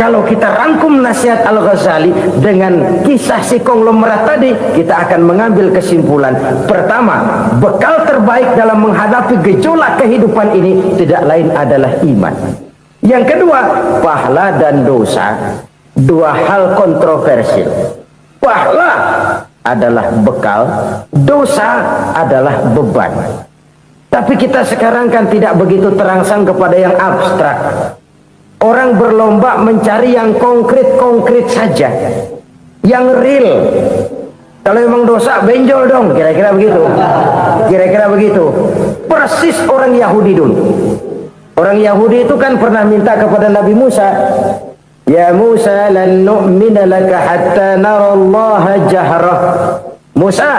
Kalau kita rangkum nasihat Al-Ghazali dengan kisah si konglomerat tadi, kita akan mengambil kesimpulan. Pertama, bekal terbaik dalam menghadapi gejolak kehidupan ini tidak lain adalah iman. Yang kedua, pahala dan dosa, dua hal kontroversial. Pahala adalah bekal, dosa adalah beban. Tapi kita sekarang kan tidak begitu terangsang kepada yang abstrak. Orang berlomba mencari yang konkret-konkret saja, yang real. Kalau memang dosa, benjol dong, kira-kira begitu. Kira-kira begitu. Persis orang Yahudi dulu. Orang Yahudi itu kan pernah minta kepada Nabi Musa, ya Musa, lan nu'mina laka hatta narallaha jahrah. Musa,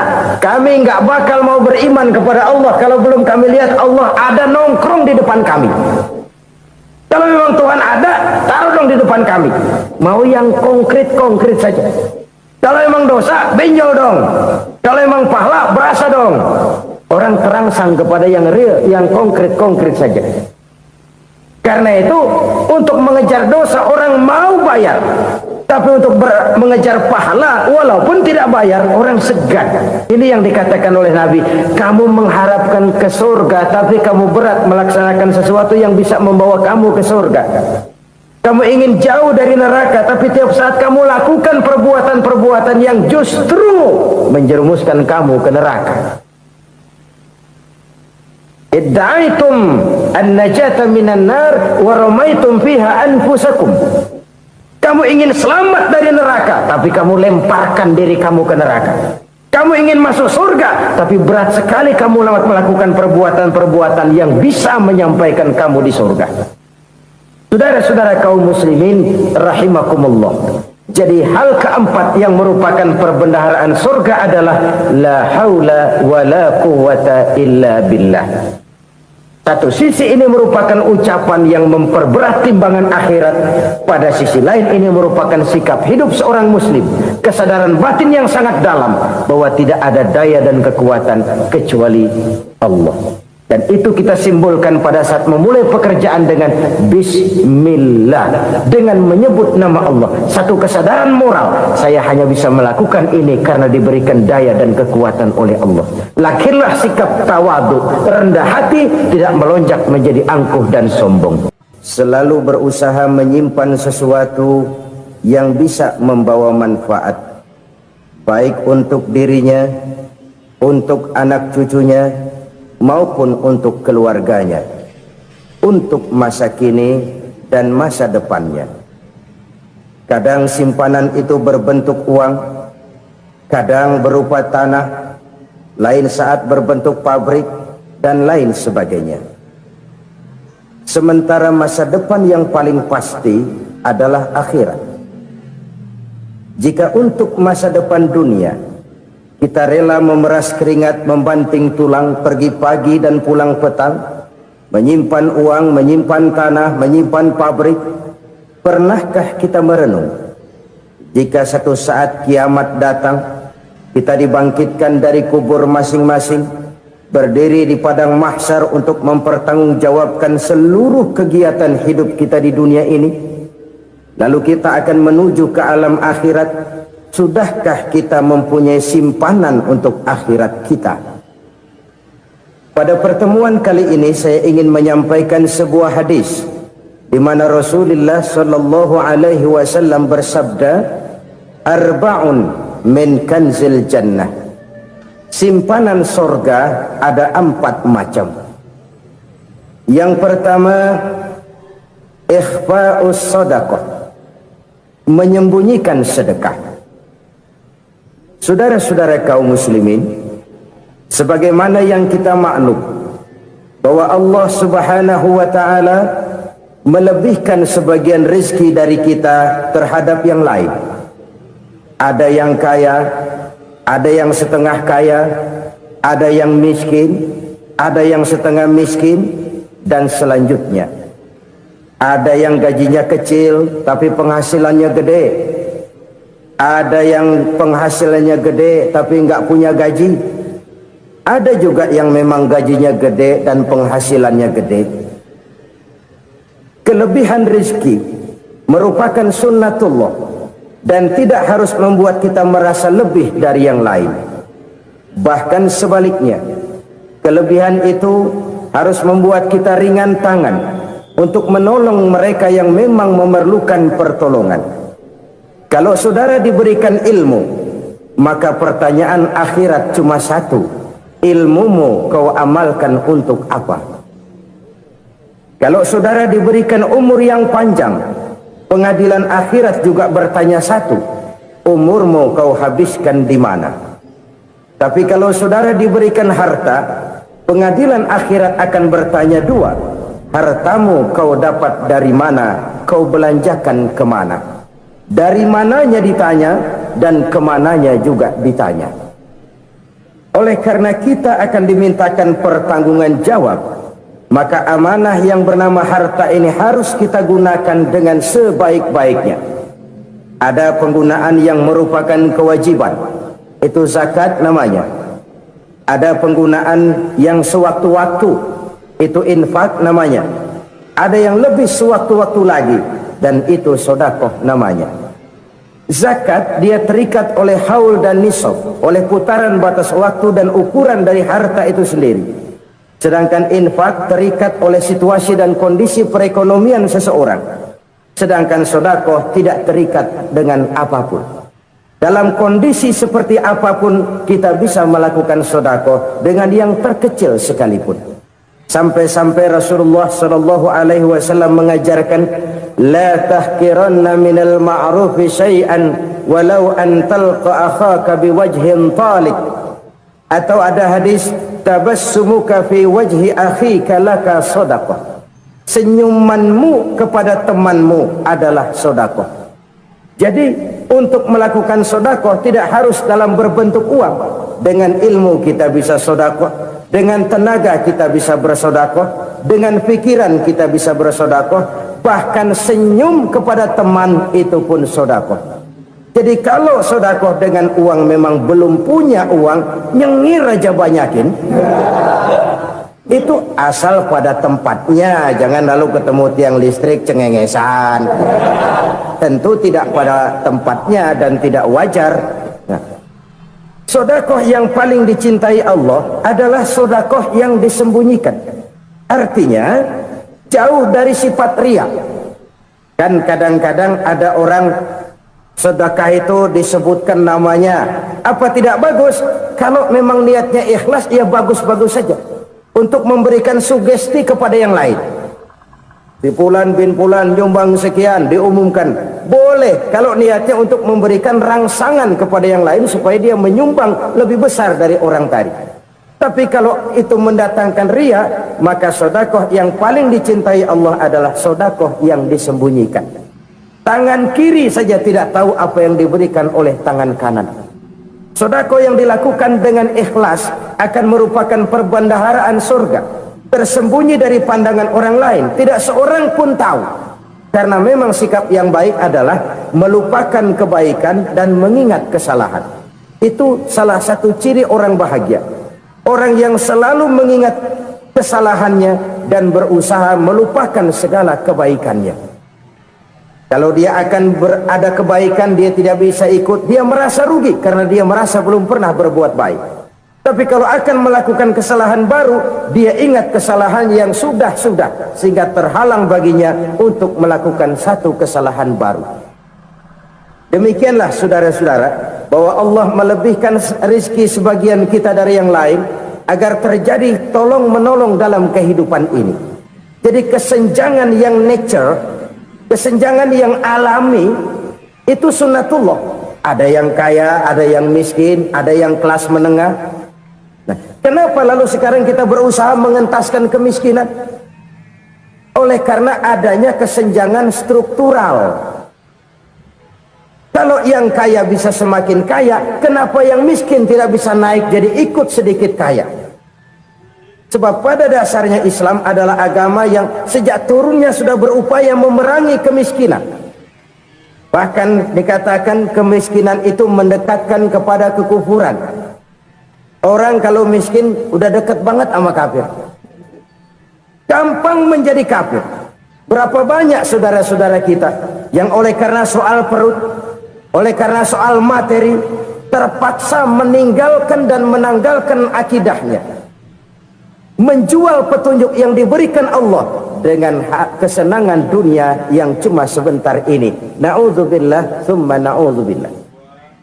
kami nggak bakal mau beriman kepada Allah kalau belum kami lihat Allah ada nongkrong di depan kami. Kalau memang Tuhan ada, taruh dong di depan kami. Mau yang konkret-konkret saja. Kalau memang dosa, benjol dong. Kalau memang pahala, berasa dong. Orang terangsang kepada yang real, yang konkret-konkret saja. Karena itu, untuk mengejar dosa, orang mau bayar. Tapi untuk mengejar pahala, walaupun tidak bayar, orang segan. Ini yang dikatakan oleh Nabi. Kamu mengharapkan ke surga, tapi kamu berat melaksanakan sesuatu yang bisa membawa kamu ke surga. Kamu ingin jauh dari neraka, tapi tiap saat kamu lakukan perbuatan-perbuatan yang justru menjerumuskan kamu ke neraka. Idda'aitum an-najata minan nar wa ramaitum fiha anfusakum. Kamu ingin selamat dari neraka, tapi kamu lemparkan diri kamu ke neraka. Kamu ingin masuk surga, tapi berat sekali kamu melakukan perbuatan-perbuatan yang bisa menyampaikan kamu di surga. Saudara-saudara kaum muslimin rahimakumullah. Jadi hal keempat yang merupakan perbendaharaan surga adalah la haula wa la quwwata illa billah. Satu sisi ini merupakan ucapan yang memperberat timbangan akhirat. Pada sisi lain ini merupakan sikap hidup seorang muslim. Kesadaran batin yang sangat dalam bahwa tidak ada daya dan kekuatan kecuali Allah. Dan itu kita simbolkan pada saat memulai pekerjaan dengan Bismillah, dengan menyebut nama Allah. Satu kesadaran moral, saya hanya bisa melakukan ini karena diberikan daya dan kekuatan oleh Allah. Lahirlah sikap tawadu, rendah hati, tidak melonjak menjadi angkuh dan sombong. Selalu berusaha menyimpan sesuatu yang bisa membawa manfaat, baik untuk dirinya, untuk anak cucunya, maupun untuk keluarganya, untuk masa kini dan masa depannya. Kadang simpanan itu berbentuk uang, kadang berupa tanah, lain saat berbentuk pabrik, dan lain sebagainya. Sementara masa depan yang paling pasti adalah akhirat. Jika untuk masa depan dunia kita rela memeras keringat, membanting tulang, pergi pagi dan pulang petang, menyimpan uang, menyimpan tanah, menyimpan pabrik, pernahkah kita merenung jika satu saat kiamat datang, kita dibangkitkan dari kubur masing-masing, berdiri di padang mahsyar untuk mempertanggungjawabkan seluruh kegiatan hidup kita di dunia ini, lalu kita akan menuju ke alam akhirat. Sudahkah kita mempunyai simpanan untuk akhirat kita? Pada pertemuan kali ini saya ingin menyampaikan sebuah hadis di mana Rasulullah sallallahu alaihi wasallam bersabda, arba'un min kanzil jannah. Simpanan sorga ada 4 macam. Yang pertama, ikhfa'us sadaqah, menyembunyikan sedekah. Saudara-saudara kaum muslimin, sebagaimana yang kita maklum bahwa Allah Subhanahu wa taala melebihkan sebagian rezeki dari kita terhadap yang lain. Ada yang kaya, ada yang setengah kaya, ada yang miskin, ada yang setengah miskin, dan selanjutnya. Ada yang gajinya kecil tapi penghasilannya gede. Ada yang penghasilannya gede tapi nggak punya gaji. Ada juga yang memang gajinya gede dan penghasilannya gede. Kelebihan rezeki merupakan sunnatullah dan tidak harus membuat kita merasa lebih dari yang lain. Bahkan sebaliknya, kelebihan itu harus membuat kita ringan tangan untuk menolong mereka yang memang memerlukan pertolongan. Kalau saudara diberikan ilmu, maka pertanyaan akhirat cuma satu: ilmumu kau amalkan untuk apa? Kalau saudara diberikan umur yang panjang, pengadilan akhirat juga bertanya satu: umurmu kau habiskan di mana? Tapi kalau saudara diberikan harta, pengadilan akhirat akan bertanya dua: hartamu kau dapat dari mana, kau belanjakan kemana? Dari mananya ditanya, dan kemananya juga ditanya. Oleh karena kita akan dimintakan pertanggungan jawab, maka amanah yang bernama harta ini harus kita gunakan dengan sebaik-baiknya. Ada penggunaan yang merupakan kewajiban, itu zakat namanya. Ada penggunaan yang sewaktu-waktu, itu infak namanya. Ada yang lebih sewaktu-waktu lagi, dan itu sedekah namanya. Zakat dia terikat oleh haul dan nisab, oleh putaran batas waktu dan ukuran dari harta itu sendiri. Sedangkan infak terikat oleh situasi dan kondisi perekonomian seseorang. Sedangkan sedekah tidak terikat dengan apapun. Dalam kondisi seperti apapun kita bisa melakukan sedekah dengan yang terkecil sekalipun. Sampai-sampai Rasulullah sallallahu alaihi wasallam mengajarkan, la tahqiranna minal ma'rufi syai'an walau an talqa akhaka biwajhin talik. Atau ada hadis, tabassumuka fi wajhi akhika laka sedekah. Senyumanmu kepada temanmu adalah sedekah. Jadi untuk melakukan sedekah tidak harus dalam berbentuk uang. Dengan ilmu kita bisa sedekah, dengan tenaga kita bisa bersedekah, dengan pikiran kita bisa bersedekah, bahkan senyum kepada teman itu pun sedekah. Jadi kalau sedekah dengan uang memang belum punya uang, nyengir aja banyakin. Itu asal pada tempatnya, jangan lalu ketemu tiang listrik cengengesan. Tentu tidak pada tempatnya dan tidak wajar. Nah, sedekah yang paling dicintai Allah adalah sedekah yang disembunyikan. Artinya jauh dari sifat riya. Kan kadang-kadang ada orang sedekah itu disebutkan namanya. Apa tidak bagus? Kalau memang niatnya ikhlas, ya bagus-bagus saja. Untuk memberikan sugesti kepada yang lain. Di Fulan bin Fulan nyumbang sekian, diumumkan. Boleh kalau niatnya untuk memberikan rangsangan kepada yang lain supaya dia menyumbang lebih besar dari orang tadi. Tapi kalau itu mendatangkan riya, maka sedekah yang paling dicintai Allah adalah sedekah yang disembunyikan. Tangan kiri saja tidak tahu apa yang diberikan oleh tangan kanan. Sedekah yang dilakukan dengan ikhlas akan merupakan perbendaharaan surga, tersembunyi dari pandangan orang lain, tidak seorang pun tahu. Karena memang sikap yang baik adalah melupakan kebaikan dan mengingat kesalahan. Itu salah satu ciri orang bahagia. Orang yang selalu mengingat kesalahannya dan berusaha melupakan segala kebaikannya. Kalau dia akan ada kebaikan, dia tidak bisa ikut, dia merasa rugi karena dia merasa belum pernah berbuat baik. Tapi kalau akan melakukan kesalahan baru, dia ingat kesalahan yang sudah-sudah, sehingga terhalang baginya untuk melakukan satu kesalahan baru. Demikianlah saudara-saudara, bahwa Allah melebihkan rizki sebagian kita dari yang lain, agar terjadi tolong-menolong dalam kehidupan ini. Jadi kesenjangan yang nature, kesenjangan yang alami, itu sunnatullah. Ada yang kaya, ada yang miskin, ada yang kelas menengah. Nah, kenapa lalu sekarang kita berusaha mengentaskan kemiskinan? Oleh karena adanya kesenjangan struktural. Kalau yang kaya bisa semakin kaya, kenapa yang miskin tidak bisa naik jadi ikut sedikit kaya? Sebab pada dasarnya Islam adalah agama yang sejak turunnya sudah berupaya memerangi kemiskinan. Bahkan dikatakan kemiskinan itu mendekatkan kepada kekufuran. Orang kalau miskin udah dekat banget sama kafir. Gampang menjadi kafir. Berapa banyak saudara-saudara kita yang oleh karena soal perut, oleh karena soal materi, terpaksa meninggalkan dan menanggalkan akidahnya, menjual petunjuk yang diberikan Allah dengan kesenangan dunia yang cuma sebentar ini. Na'udzubillah tsumma na'udzubillah.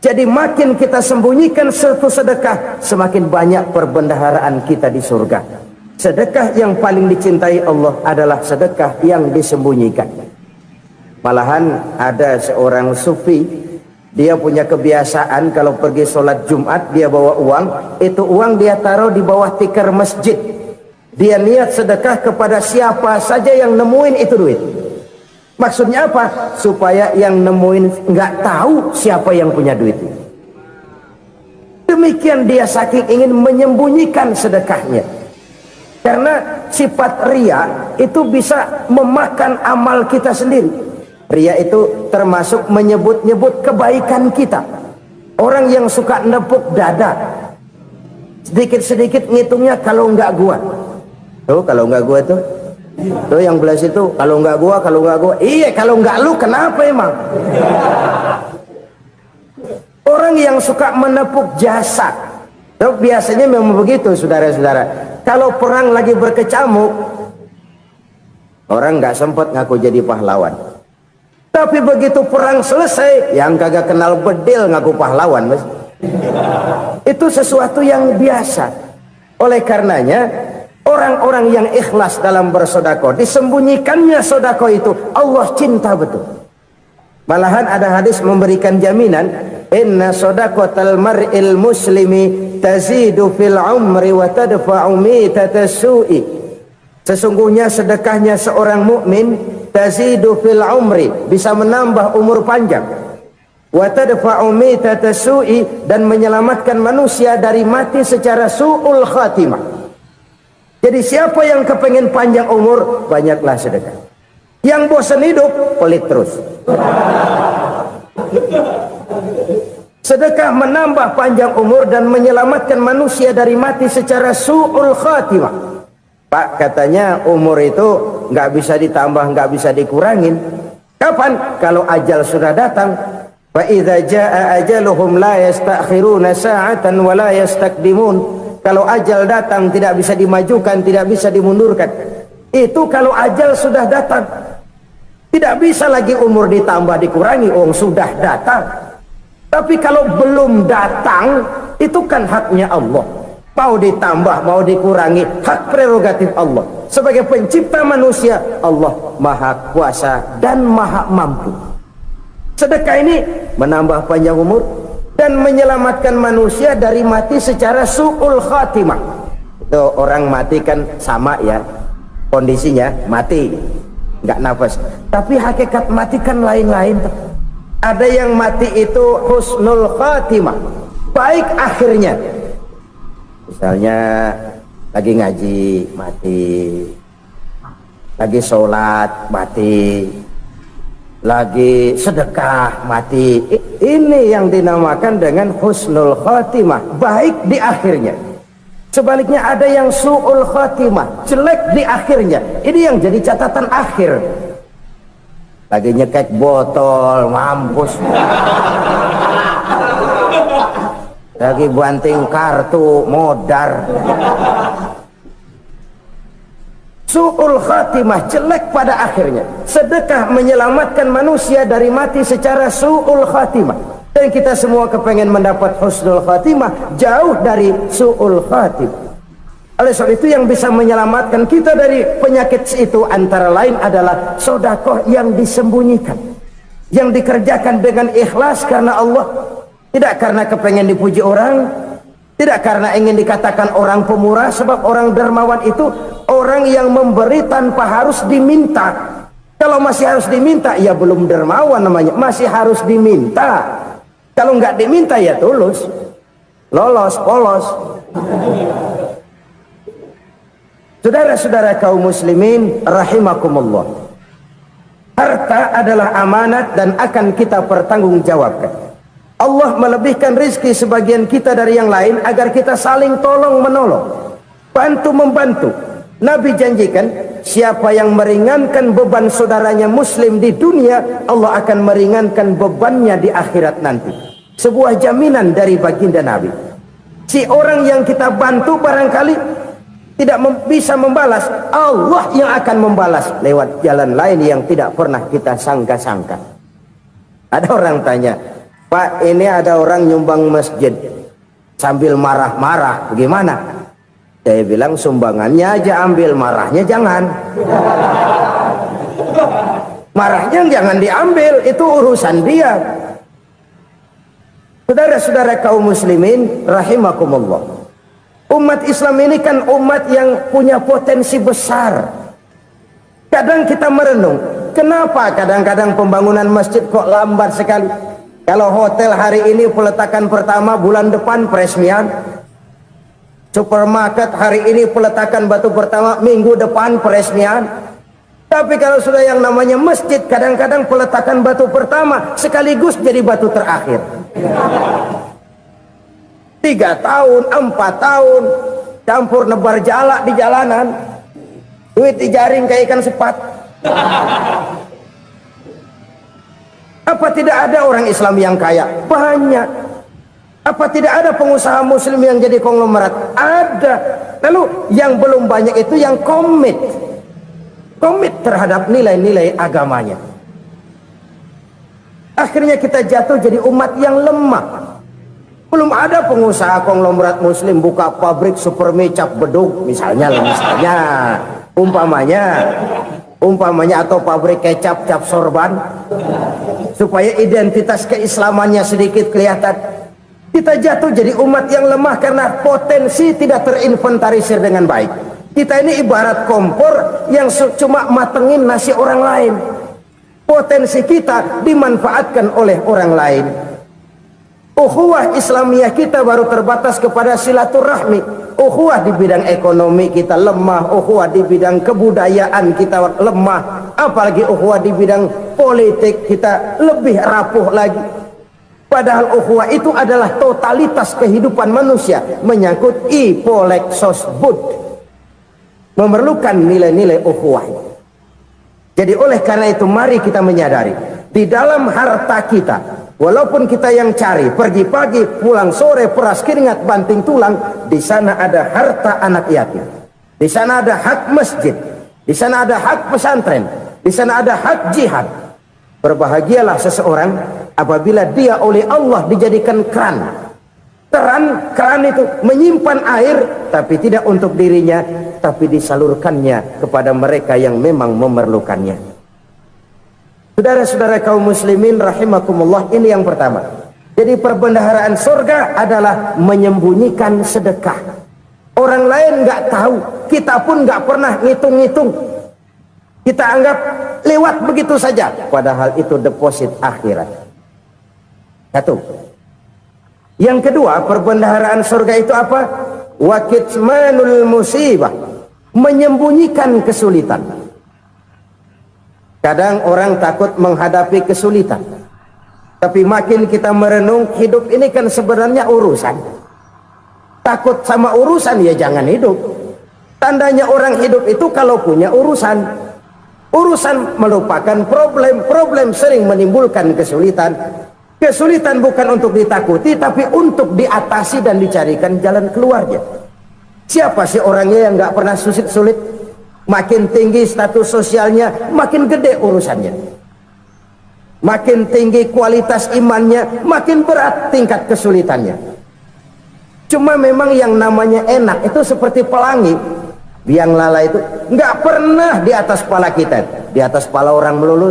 Jadi makin kita sembunyikan satu sedekah, semakin banyak perbendaharaan kita di surga. Sedekah yang paling dicintai Allah adalah sedekah yang disembunyikan. Malahan ada seorang sufi, dia punya kebiasaan kalau pergi sholat Jumat dia bawa uang, itu uang dia taruh di bawah tikar masjid. Dia niat sedekah kepada siapa saja yang nemuin itu duit. Maksudnya apa? Supaya yang nemuin nggak tahu siapa yang punya duit. Demikian dia saking ingin menyembunyikan sedekahnya. Karena sifat ria itu bisa memakan amal kita sendiri. Ria itu termasuk menyebut-nyebut kebaikan kita. Orang yang suka nepuk dada, sedikit-sedikit ngitungnya kalau nggak gua. Tuh kalau nggak gua tuh yang belah situ, kalau nggak gua. Iya, kalau nggak lu kenapa emang? Orang yang suka menepuk jasad, tuh biasanya memang begitu, saudara-saudara. Kalau perang lagi berkecamuk, orang nggak sempat ngaku jadi pahlawan. Tapi begitu perang selesai, yang kagak kenal bedil ngaku pahlawan, mas. Itu sesuatu yang biasa. Oleh karenanya, orang-orang yang ikhlas dalam bersodako, disembunyikannya sodako itu, Allah cinta betul. Malahan ada hadis memberikan jaminan, inna sodakotal mar'il muslimi tazidu fil umri wa tadfa'u mitatas su'i. Sesungguhnya sedekahnya seorang mukmin tazidu fil umri, bisa menambah umur panjang, wa tadfa'u mitatas su'i, dan menyelamatkan manusia dari mati secara su'ul khatimah. Jadi siapa yang kepengen panjang umur, banyaklah sedekah. Yang bosan hidup, pelit terus. Sedekah menambah panjang umur dan menyelamatkan manusia dari mati secara su'ul khatimah. Pak, katanya umur itu nggak bisa ditambah, nggak bisa dikurangin. Kapan? Kalau ajal sudah datang. Fa idza jaa ajaluhum la yastakhiruna sa'atan wa la yastakdimun. Kalau ajal datang tidak bisa dimajukan, tidak bisa dimundurkan. Itu kalau ajal sudah datang. Tidak bisa lagi umur ditambah dikurangi, sudah datang. Tapi kalau belum datang, itu kan haknya Allah. Mau ditambah, mau dikurangi, hak prerogatif Allah. Sebagai pencipta manusia, Allah maha kuasa dan maha mampu. Sedekah ini menambah panjang umur dan menyelamatkan manusia dari mati secara su'ul khatimah. Itu orang mati kan sama ya, kondisinya mati, nggak nafas. Tapi hakikat mati kan lain-lain. Ada yang mati itu husnul khatimah, baik akhirnya. Misalnya lagi ngaji mati, lagi sholat mati, lagi sedekah mati. Ini yang dinamakan dengan husnul khatimah, baik di akhirnya. Sebaliknya ada yang su'ul khatimah, jelek di akhirnya. Ini yang jadi catatan akhir. Lagi nyekek botol, mampus. Lagi banting kartu, modar. Su'ul khatimah, jelek pada akhirnya. Sedekah menyelamatkan manusia dari mati secara su'ul khatimah. Dan kita semua kepengen mendapat husnul khatimah, jauh dari su'ul khatimah. Oleh sebab itu yang bisa menyelamatkan kita dari penyakit itu antara lain adalah sedekah yang disembunyikan, yang dikerjakan dengan ikhlas karena Allah, tidak karena kepengen dipuji orang, tidak karena ingin dikatakan orang pemurah. Sebab orang dermawan itu orang yang memberi tanpa harus diminta. Kalau masih harus diminta, ya belum dermawan namanya, masih harus diminta. Kalau nggak diminta ya tulus, lolos, polos. Saudara-saudara kaum muslimin rahimakumullah, harta adalah amanat dan akan kita pertanggungjawabkan. Allah melebihkan rizki sebagian kita dari yang lain agar kita saling tolong menolong, bantu membantu. Nabi janjikan, siapa yang meringankan beban saudaranya muslim di dunia, Allah akan meringankan bebannya di akhirat nanti. Sebuah jaminan dari baginda Nabi. Si orang yang kita bantu barangkali tidak bisa membalas, Allah yang akan membalas lewat jalan lain yang tidak pernah kita sangka-sangka. Ada orang tanya, Pak, ini ada orang nyumbang masjid sambil marah-marah, bagaimana? Saya bilang, sumbangannya aja ambil, marahnya jangan. Marahnya jangan diambil, itu urusan dia. Saudara-saudara kaum muslimin rahimakumullah, umat Islam ini kan umat yang punya potensi besar. Kadang kita merenung, kenapa kadang-kadang pembangunan masjid kok lambat sekali? Kalau hotel hari ini peletakan pertama, bulan depan peresmian. Supermarket hari ini peletakan batu pertama, minggu depan peresmian. Tapi kalau sudah yang namanya masjid, kadang-kadang peletakan batu pertama sekaligus jadi batu terakhir. 3 tahun, 4 tahun, campur nebar jalak di jalanan, duit dijaring kayak ikan sepat. Apa tidak ada orang Islam yang kaya? Banyak. Apa tidak ada pengusaha muslim yang jadi konglomerat? Ada. Lalu yang belum banyak itu yang komit terhadap nilai-nilai agamanya. Akhirnya kita jatuh jadi umat yang lemah. Belum ada pengusaha konglomerat muslim buka pabrik supermi cap beduk misalnya umpamanya atau pabrik kecap cap sorban supaya identitas keislamannya sedikit kelihatan. Kita jatuh jadi umat yang lemah karena potensi tidak terinventarisir dengan baik. Kita ini ibarat kompor yang cuma matengin nasi orang lain. Potensi kita dimanfaatkan oleh orang lain. Ukhuwah Islamiyah kita baru terbatas kepada silaturahmi. Ukhuwah di bidang ekonomi kita lemah, ukhuwah di bidang kebudayaan kita lemah, apalagi ukhuwah di bidang politik kita lebih rapuh lagi. Padahal ukhuwah itu adalah totalitas kehidupan manusia, menyangkut ipolexosbud, memerlukan nilai-nilai ukhuwah. Jadi oleh karena itu mari kita menyadari, di dalam harta kita, walaupun kita yang cari, pergi pagi, pulang sore, peras keringat, banting tulang, di sana ada harta anak yatim, di sana ada hak masjid, di sana ada hak pesantren, di sana ada hak jihad. Berbahagialah seseorang apabila dia oleh Allah dijadikan keran. Keran itu menyimpan air, tapi tidak untuk dirinya, tapi disalurkannya kepada mereka yang memang memerlukannya. Saudara-saudara kaum muslimin rahimakumullah, ini yang pertama. Jadi perbendaharaan surga adalah menyembunyikan sedekah. Orang lain nggak tahu, kita pun nggak pernah ngitung-ngitung. Kita anggap lewat begitu saja, padahal itu deposit akhirat. Satu. Yang kedua, perbendaharaan surga itu apa? Wa kitmanul musibah, menyembunyikan kesulitan. Kadang orang takut menghadapi kesulitan, tapi makin kita merenung, hidup ini kan sebenarnya urusan. Takut sama urusan, ya jangan hidup. Tandanya orang hidup itu kalau punya urusan. Urusan melupakan problem, problem sering menimbulkan kesulitan. Kesulitan bukan untuk ditakuti, tapi untuk diatasi dan dicarikan jalan keluarnya. Siapa sih orangnya yang nggak pernah sulit-sulit? Makin tinggi status sosialnya, makin gede urusannya. Makin tinggi kualitas imannya, makin berat tingkat kesulitannya. Cuma memang yang namanya enak itu seperti pelangi. Biang lala itu nggak pernah di atas kepala kita, di atas kepala orang melulu.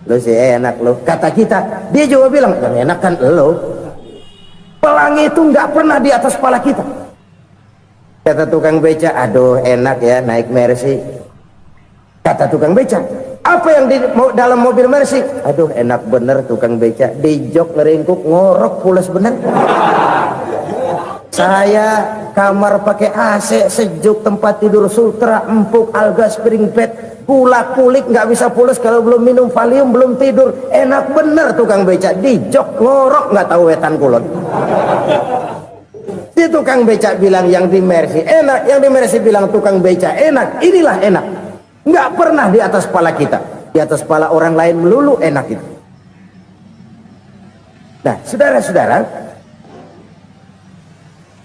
Lo sih enak lo, kata kita. Dia juga bilang yang enak kan lo. Pelangi itu nggak pernah di atas kepala kita. Kata tukang beca, aduh enak ya naik Mercy. Kata tukang beca, apa yang di dalam mobil Mercy? Aduh enak bener tukang beca, di jok ngeringkuk ngorok pulas bener. Saya kamar pakai AC sejuk, tempat tidur sutra empuk, alga spring bed, kulak kulik nggak bisa pulas kalau belum minum Valium, belum tidur. Enak bener tukang beca, di jok ngorok nggak tahu wetan kulon. Si tukang becak bilang yang di Mercy enak, yang di Mercy bilang tukang becak enak. Inilah enak. Nggak pernah di atas kepala kita. Di atas kepala orang lain melulu enak itu. Nah, saudara-saudara,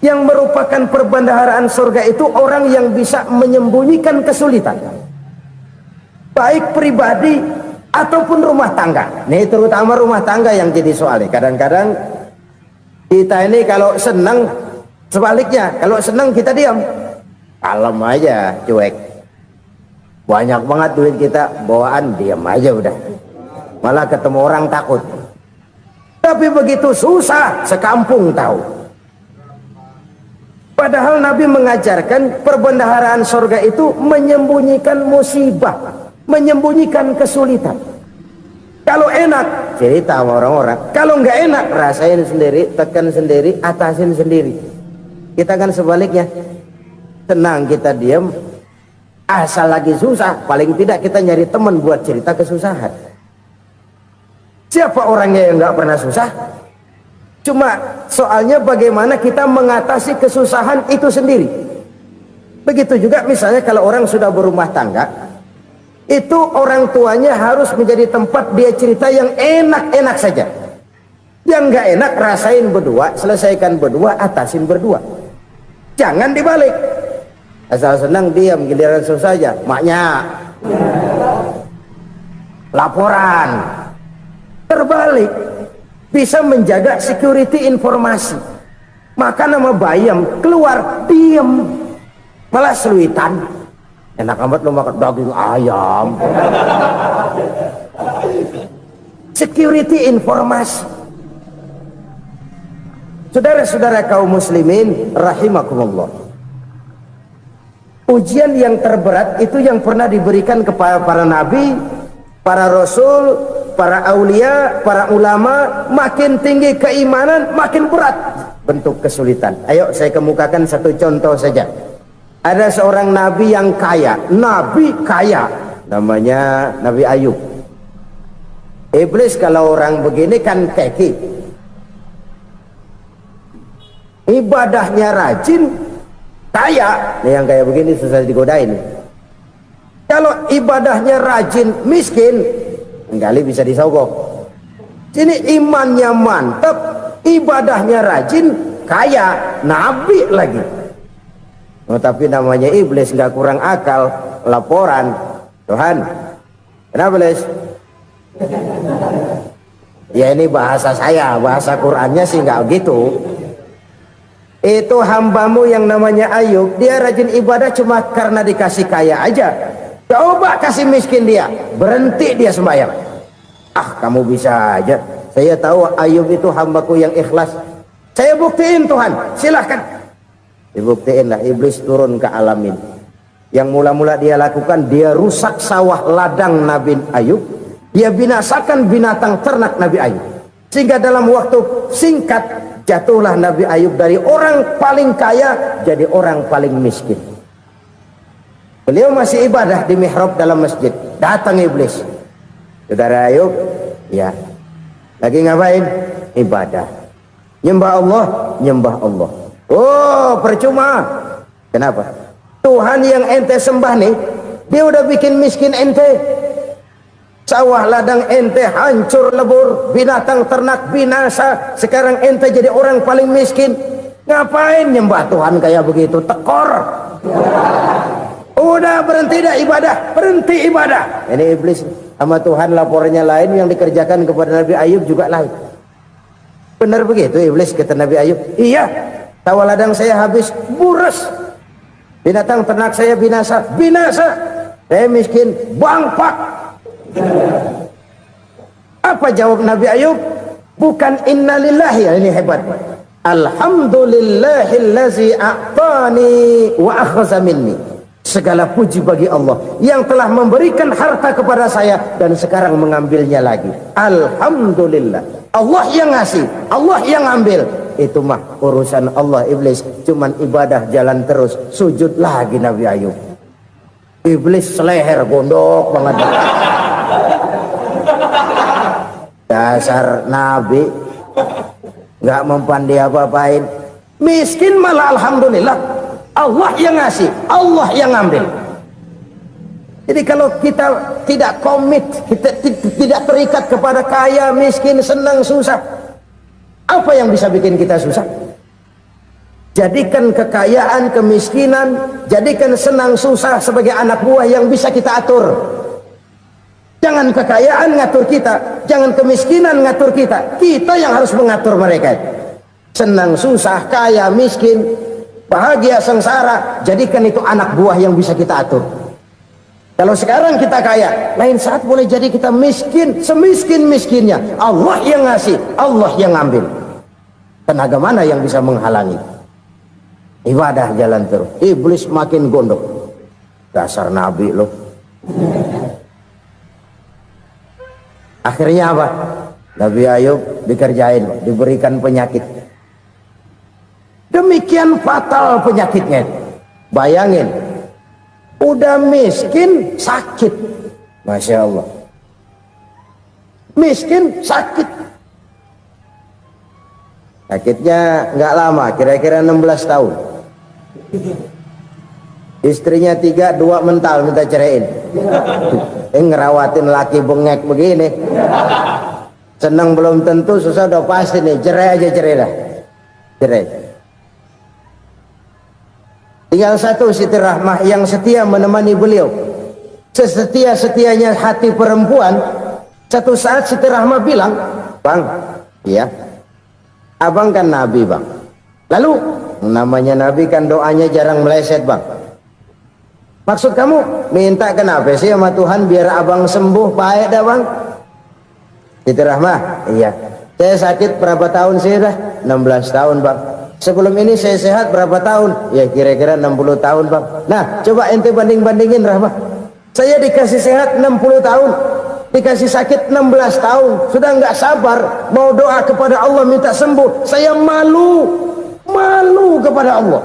yang merupakan perbendaharaan surga itu orang yang bisa menyembunyikan kesulitan. Baik pribadi ataupun rumah tangga. Nih terutama rumah tangga yang jadi soalnya. Kadang-kadang kita ini kalau senang, sebaliknya, kalau senang kita diam, kalem aja, cuek. Banyak banget duit kita, bawaan diam aja udah. Malah ketemu orang takut. Tapi begitu susah, sekampung tahu. Padahal Nabi mengajarkan perbendaharaan surga itu menyembunyikan musibah, menyembunyikan kesulitan. Kalau enak, cerita sama orang-orang. Kalau nggak enak, rasain sendiri, tekan sendiri, atasin sendiri. Kita kan sebaliknya, tenang kita diam, asal lagi susah, paling tidak kita nyari teman buat cerita kesusahan. Siapa orangnya yang nggak pernah susah? Cuma soalnya bagaimana kita mengatasi kesusahan itu sendiri. Begitu juga misalnya kalau orang sudah berumah tangga, itu orang tuanya harus menjadi tempat dia cerita yang enak-enak saja. Yang nggak enak rasain berdua, selesaikan berdua, atasin berdua. Jangan dibalik. Asal senang diam, giliran susah aja. Maknya laporan. Terbalik, bisa menjaga security informasi. Maka nama bayam keluar diam, malah seluitan. Enak amat lo makan daging ayam. Security informasi. Saudara-saudara kaum muslimin rahimakumullah, ujian yang terberat itu yang pernah diberikan kepada para nabi, para rasul, para aulia, para ulama. Makin tinggi keimanan, makin berat bentuk kesulitan. Ayo saya kemukakan satu contoh saja. Ada seorang nabi yang kaya, nabi kaya, namanya Nabi Ayub. Iblis kalau orang begini kan keki, ibadahnya rajin, kaya. Nah, yang kayak begini susah digodain. Kalau ibadahnya rajin, miskin, kali bisa disogok. Sini imannya mantap, ibadahnya rajin, kaya, nabi lagi. Oh, tapi namanya iblis, nggak kurang akal. Laporan, Tuhan, kenapa iblis? Ya ini bahasa saya, bahasa Qurannya sih nggak gitu. Itu hambamu yang namanya Ayub, dia rajin ibadah cuma karena dikasih kaya aja. Coba kasih miskin dia, berhenti dia sembahyang. Ah, kamu bisa aja. Saya tahu Ayub itu hambaku yang ikhlas. Saya buktiin Tuhan, silahkan. Dibuktiinlah, iblis turun ke alamin. Yang mula-mula dia lakukan, dia rusak sawah ladang Nabi Ayub. Dia binasakan binatang ternak Nabi Ayub. Sehingga dalam waktu singkat, jatuhlah Nabi Ayub dari orang paling kaya jadi orang paling miskin. Beliau masih ibadah di mihrab dalam masjid. Datang iblis. Saudara Ayub, ya, lagi ngapain? Ibadah. Nyembah Allah, nyembah Allah. Oh, percuma. Kenapa? Tuhan yang ente sembah nih, dia udah bikin miskin ente. Sawah ladang ente hancur lebur, binatang ternak binasa. Sekarang ente jadi orang paling miskin. Ngapain nyembah Tuhan kayak begitu? Tekor. Udah berhenti dah ibadah, berhenti ibadah. Ini iblis sama Tuhan laporannya lain, yang dikerjakan kepada Nabi Ayub juga lain. Benar begitu iblis kata Nabi Ayub? Iya, sawah ladang saya habis, buras. Binatang ternak saya binasa, binasa. Saya miskin, bangpak. Apa jawab Nabi Ayub? Bukan innalillahi, ini hebat. Alhamdulillahillazi a'tani wa akhza minni. Segala puji bagi Allah yang telah memberikan harta kepada saya dan sekarang mengambilnya lagi. Alhamdulillah. Allah yang ngasih, Allah yang ambil. Itu mah urusan Allah. Iblis cuman ibadah jalan terus, sujud lagi Nabi Ayub. Iblis seleher gondok banget. Dasar Nabi nggak mempan dia apa-apain. Miskin malah alhamdulillah, Allah yang ngasih, Allah yang ngambil. Jadi kalau kita tidak komit, kita tidak terikat kepada kaya, miskin, senang, susah, apa yang bisa bikin kita susah? Jadikan kekayaan, kemiskinan, jadikan senang susah sebagai anak buah yang bisa kita atur. Jangan kekayaan ngatur kita, jangan kemiskinan ngatur kita. Kita yang harus mengatur mereka. Senang susah, kaya miskin, bahagia sengsara, jadikan itu anak buah yang bisa kita atur. Kalau sekarang kita kaya, lain saat boleh jadi kita miskin, semiskin-miskinnya. Allah yang ngasih, Allah yang ngambil. Tenaga mana yang bisa menghalangi? Ibadah jalan terus, iblis makin gondok. Dasar nabi loh. Akhirnya apa? Nabi Ayub dikerjain, diberikan penyakit. Demikian fatal penyakitnya. Bayangin, udah miskin sakit. Masya Allah. Miskin sakit. Sakitnya nggak lama, kira-kira 16 tahun. Istrinya 3, 2 mental minta ceraiin. Ngerawatin laki bengek begini. Senang belum tentu, susah udah pasti nih. Cerai aja, cerai dah. Cerai. Tinggal satu Siti Rahmah yang setia menemani beliau. Sesetia-setianya hati perempuan. Satu saat Siti Rahmah bilang, "Bang, iya, abang kan Nabi, Bang. Lalu namanya Nabi kan doanya jarang meleset, Bang. Maksud kamu minta kenapa sih sama Tuhan biar abang sembuh baik dah, Bang?" Siti Rahmah, "Iya, saya sakit berapa tahun sih dah?" 16 tahun, Bang. "Sebelum ini saya sehat berapa tahun?" "Ya kira-kira 60 tahun, Bang." "Nah, coba ente banding-bandingin, Rahmah. Saya dikasih sehat 60 tahun, dikasih sakit 16 tahun, sudah nggak sabar mau doa kepada Allah minta sembuh. Saya malu kepada Allah.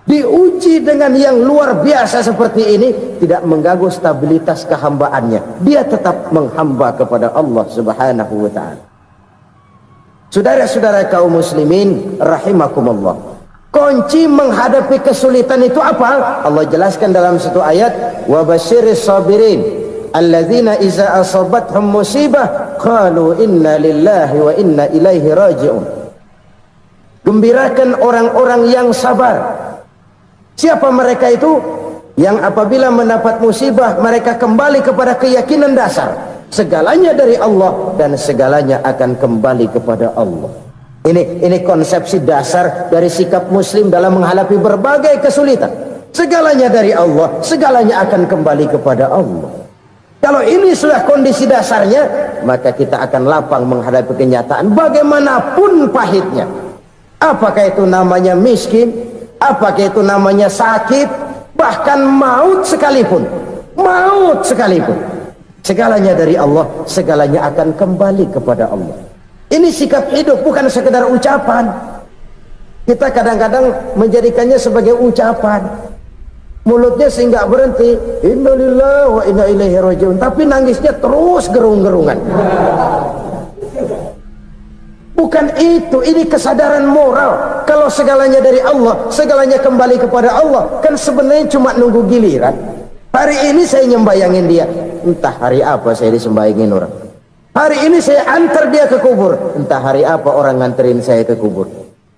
Diuji dengan yang luar biasa seperti ini, tidak mengganggu stabilitas kehambaannya. Dia tetap menghamba kepada Allah Subhanahu wa ta'ala." Saudara-saudara kaum muslimin rahimakumullah, kunci menghadapi kesulitan itu apa? Allah jelaskan dalam satu ayat, "Wa basyiris sabirin alladzina iza asabathum musibah qalu inna lillahi wa inna ilaihi raji'un." Gembirakan orang-orang yang sabar. Siapa mereka itu? Yang apabila mendapat musibah mereka kembali kepada keyakinan dasar, segalanya dari Allah dan segalanya akan kembali kepada Allah. Ini konsepsi dasar dari sikap muslim dalam menghadapi berbagai kesulitan. Segalanya dari Allah, segalanya akan kembali kepada Allah. Kalau ini sudah kondisi dasarnya, maka kita akan lapang menghadapi kenyataan bagaimanapun pahitnya. Apakah itu namanya miskin, apakah itu namanya sakit, bahkan maut sekalipun. Segalanya dari Allah, segalanya akan kembali kepada Allah. Ini sikap hidup, bukan sekedar ucapan. Kita kadang-kadang menjadikannya sebagai ucapan. Mulutnya sehingga berhenti, innalillahi wa inna ilaihi raji'un, tapi nangisnya terus gerung-gerungan. Bukan itu, ini kesadaran moral. Kalau segalanya dari Allah, segalanya kembali kepada Allah, kan sebenarnya cuma nunggu giliran. Hari ini saya nyembayangin dia, entah hari apa saya disembayangin orang. Hari ini saya antar dia ke kubur, entah hari apa orang nganterin saya ke kubur.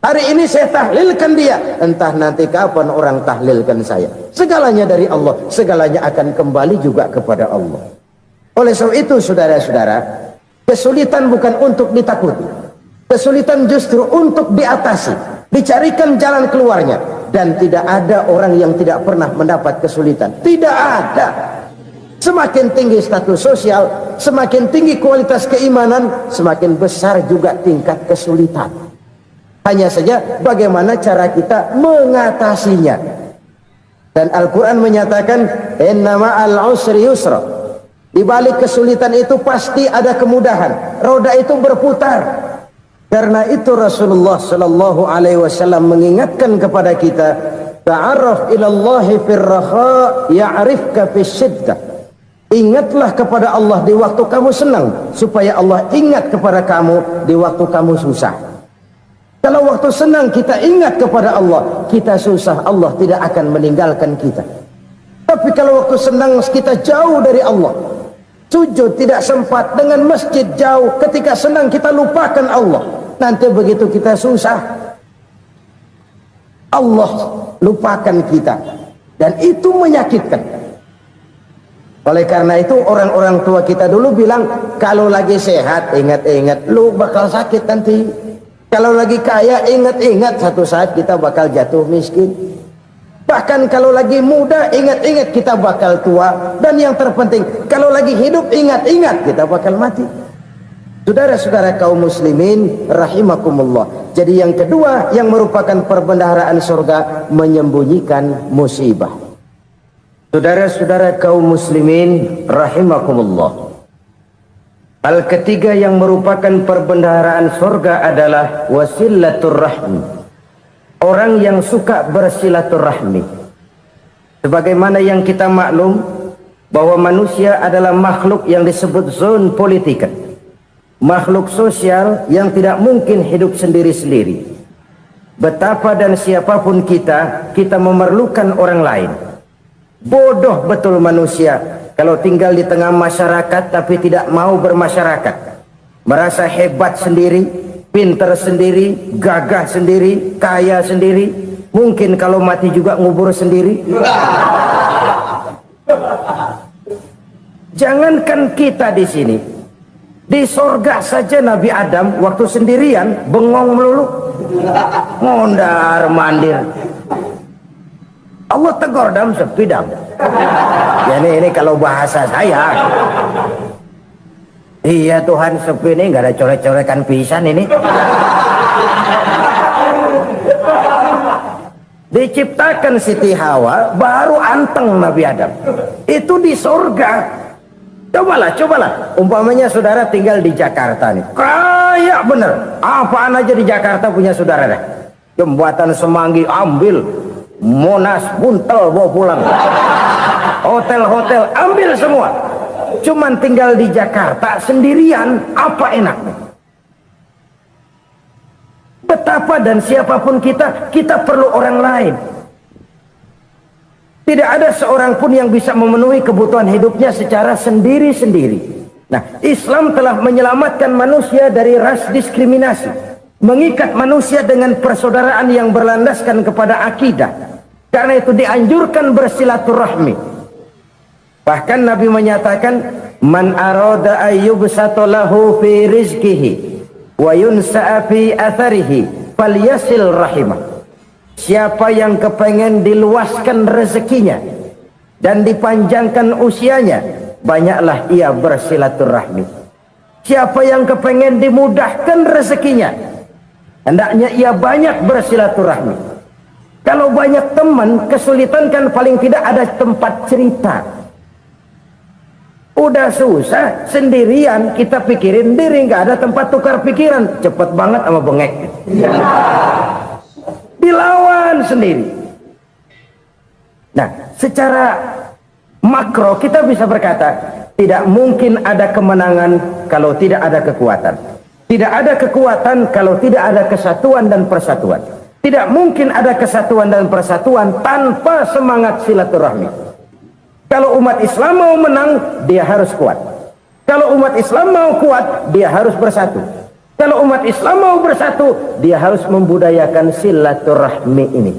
Hari ini saya tahlilkan dia, entah nanti kapan orang tahlilkan saya. Segalanya dari Allah, segalanya akan kembali juga kepada Allah. Oleh sebab itu saudara-saudara, kesulitan bukan untuk ditakuti. Kesulitan justru untuk diatasi, dicarikan jalan keluarnya. Dan tidak ada orang yang tidak pernah mendapat kesulitan. Tidak ada. Semakin tinggi status sosial, semakin tinggi kualitas keimanan, semakin besar juga tingkat kesulitan. Hanya saja bagaimana cara kita mengatasinya. Dan Al-Quran menyatakan, "Inna ma'al usri yusra." Di balik kesulitan itu pasti ada kemudahan. Roda itu berputar. Karena itu Rasulullah sallallahu alaihi wasallam mengingatkan kepada kita, ta'arraf ilallahi fir raha ya'rifka fis syiddah. Ingatlah kepada Allah di waktu kamu senang, supaya Allah ingat kepada kamu di waktu kamu susah. Kalau waktu senang kita ingat kepada Allah, kita susah, Allah tidak akan meninggalkan kita. Tapi kalau waktu senang kita jauh dari Allah, sujud tidak sempat, dengan masjid jauh, ketika senang kita lupakan Allah, nanti begitu kita susah, Allah lupakan kita, dan itu menyakitkan. Oleh karena itu orang-orang tua kita dulu bilang, kalau lagi sehat ingat-ingat lu bakal sakit nanti. Kalau lagi kaya ingat-ingat satu saat kita bakal jatuh miskin. Bahkan kalau lagi muda ingat-ingat kita bakal tua. Dan yang terpenting, kalau lagi hidup ingat-ingat kita bakal mati. Saudara-saudara kaum muslimin rahimakumullah. Jadi yang kedua yang merupakan perbendaharaan surga, menyembunyikan musibah. Saudara-saudara kaum muslimin rahimakumullah. Hal ketiga yang merupakan perbendaharaan surga adalah wasilaturrahmi. Orang yang suka bersilaturahmi. Sebagaimana yang kita maklum bahwa manusia adalah makhluk yang disebut zon politika, makhluk sosial yang tidak mungkin hidup sendiri-sendiri. Betapa dan siapapun kita memerlukan orang lain. Bodoh betul manusia kalau tinggal di tengah masyarakat tapi tidak mau bermasyarakat. Merasa hebat sendiri, pintar sendiri, gagah sendiri, kaya sendiri. Mungkin kalau mati juga ngubur sendiri. Jangankan kita di sini, di sorga saja Nabi Adam waktu sendirian bengong melulu, mondar mandir. Allah tegur dam sepi dam. Ya ini kalau bahasa saya. Iya Tuhan, sepi ini nggak ada coret-coretan pisan ini. Diciptakan Siti Hawa baru anteng Nabi Adam. Itu di surga. Cobalah. Umpamanya saudara tinggal di Jakarta nih. Kaya bener. Apaan aja di Jakarta punya saudara dah. Jembatan Semanggi ambil. Monas, Buntel bawa pulang. Hotel-hotel ambil semua. Cuman tinggal di Jakarta sendirian, apa enaknya? Betapa dan siapapun kita perlu orang lain. Tidak ada seorang pun yang bisa memenuhi kebutuhan hidupnya secara sendiri-sendiri. Nah, Islam telah menyelamatkan manusia dari ras diskriminasi, mengikat manusia dengan persaudaraan yang berlandaskan kepada akidah. Karena itu dianjurkan bersilaturahmi. Bahkan Nabi menyatakan, man arada ayyubsata lahu fi rizqihi wa yunsa'a fi atharihi falyasil rahimah. Siapa yang kepengen diluaskan rezekinya dan dipanjangkan usianya, banyaklah ia bersilaturahmi. Siapa yang kepengen dimudahkan rezekinya, hendaknya ia banyak bersilaturahmi. Kalau banyak teman, kesulitan kan paling tidak ada tempat cerita. Udah susah, sendirian kita pikirin diri, nggak ada tempat tukar pikiran. Cepet banget sama bengek. Dilawan sendiri. Nah, secara makro kita bisa berkata, tidak mungkin ada kemenangan kalau tidak ada kekuatan. Tidak ada kekuatan kalau tidak ada kesatuan dan persatuan. Tidak mungkin ada kesatuan dan persatuan tanpa semangat silaturahmi. Kalau umat Islam mau menang, dia harus kuat. Kalau umat Islam mau kuat, dia harus bersatu. Kalau umat Islam mau bersatu, dia harus membudayakan silaturahmi ini.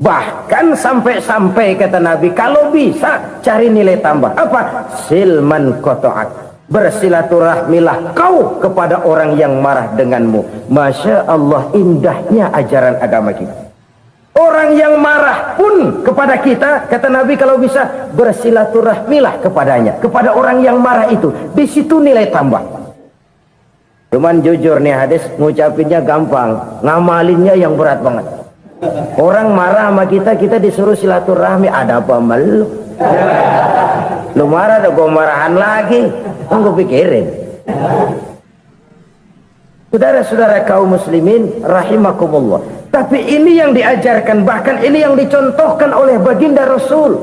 Bahkan sampai-sampai kata Nabi, kalau bisa cari nilai tambah. Apa? Silman koto'ak. Bersilaturahmilah kau kepada orang yang marah denganmu. Masya Allah, indahnya ajaran agama kita. Orang yang marah pun kepada kita, kata Nabi, kalau bisa bersilaturahmilah kepadanya, kepada orang yang marah itu. Di situ nilai tambah. Cuman jujur nih hadis, ngucapinnya gampang, ngamalinnya yang berat banget. Orang marah sama kita disuruh silaturahmi, ada apa malu? Lu marah, ada gua marahan lagi. Tunggu pikirin. Saudara-saudara kaum muslimin rahimakumullah. Tapi ini yang diajarkan, bahkan ini yang dicontohkan oleh baginda Rasul.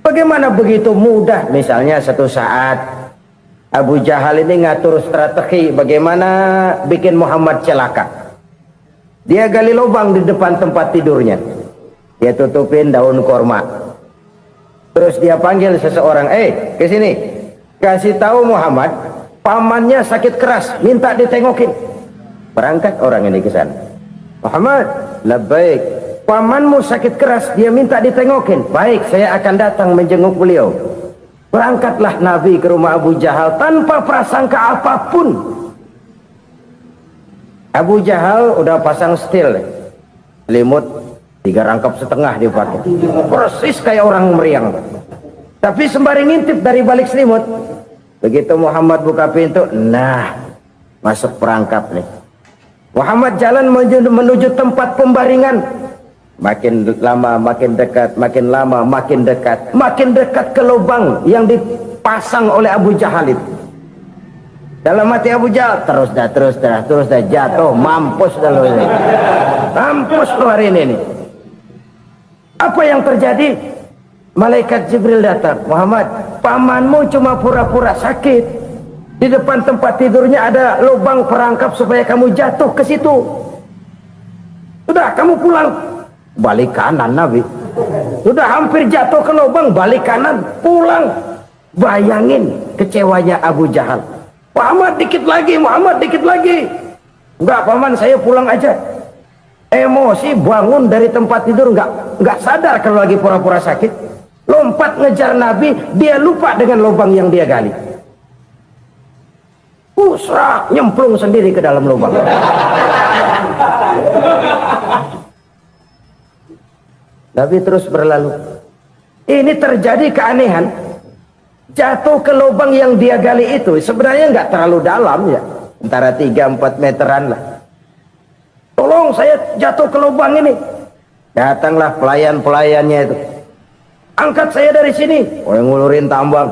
Bagaimana begitu mudah, misalnya satu saat Abu Jahal ini ngatur strategi bagaimana bikin Muhammad celaka. Dia gali lubang di depan tempat tidurnya. Dia tutupin daun korma. Terus dia panggil seseorang, ke sini. Kasih tahu Muhammad, pamannya sakit keras, minta ditengokin. Berangkat orang ini ke sana. Muhammad, labbaik. Pamanmu sakit keras, dia minta ditengokin. Baik, saya akan datang menjenguk beliau. Berangkatlah Nabi ke rumah Abu Jahal tanpa prasangka apapun. Abu Jahal udah pasang setil, selimut 3 rangkap setengah dipakai, persis kayak orang meriang. Tapi sembari ngintip dari balik selimut. Begitu Muhammad buka pintu, nah masuk perangkap nih. Muhammad jalan menuju tempat pembaringan. Makin lama makin dekat, makin lama makin dekat, makin dekat ke lubang yang dipasang oleh Abu Jahal itu. Dalam hati Abu Jahal, terus dah jatuh, mampus dah lo ini. Mampus lo hari ini nih. Apa yang terjadi? Malaikat Jibril datang. Muhammad, pamanmu cuma pura-pura sakit. Di depan tempat tidurnya ada lubang perangkap supaya kamu jatuh ke situ. Sudah, kamu pulang. Balik kanan Nabi. Sudah hampir jatuh ke lubang, balik kanan, pulang. Bayangin kecewanya Abu Jahal. Muhammad dikit lagi, Muhammad dikit lagi. Enggak paman, saya pulang aja. Emosi bangun dari tempat tidur, enggak sadar kalau lagi pura-pura sakit. Lompat ngejar Nabi, dia lupa dengan lubang yang dia gali. Usrak, nyemplung sendiri ke dalam lubang. Nabi terus berlalu. Ini terjadi keanehan. Jatuh ke lubang yang dia gali itu sebenarnya nggak terlalu dalam ya, antara 3-4 meteran lah. Tolong saya jatuh ke lubang ini. Datanglah pelayan-pelayannya itu. Angkat saya dari sini. Oh, yang ngulurin tambang.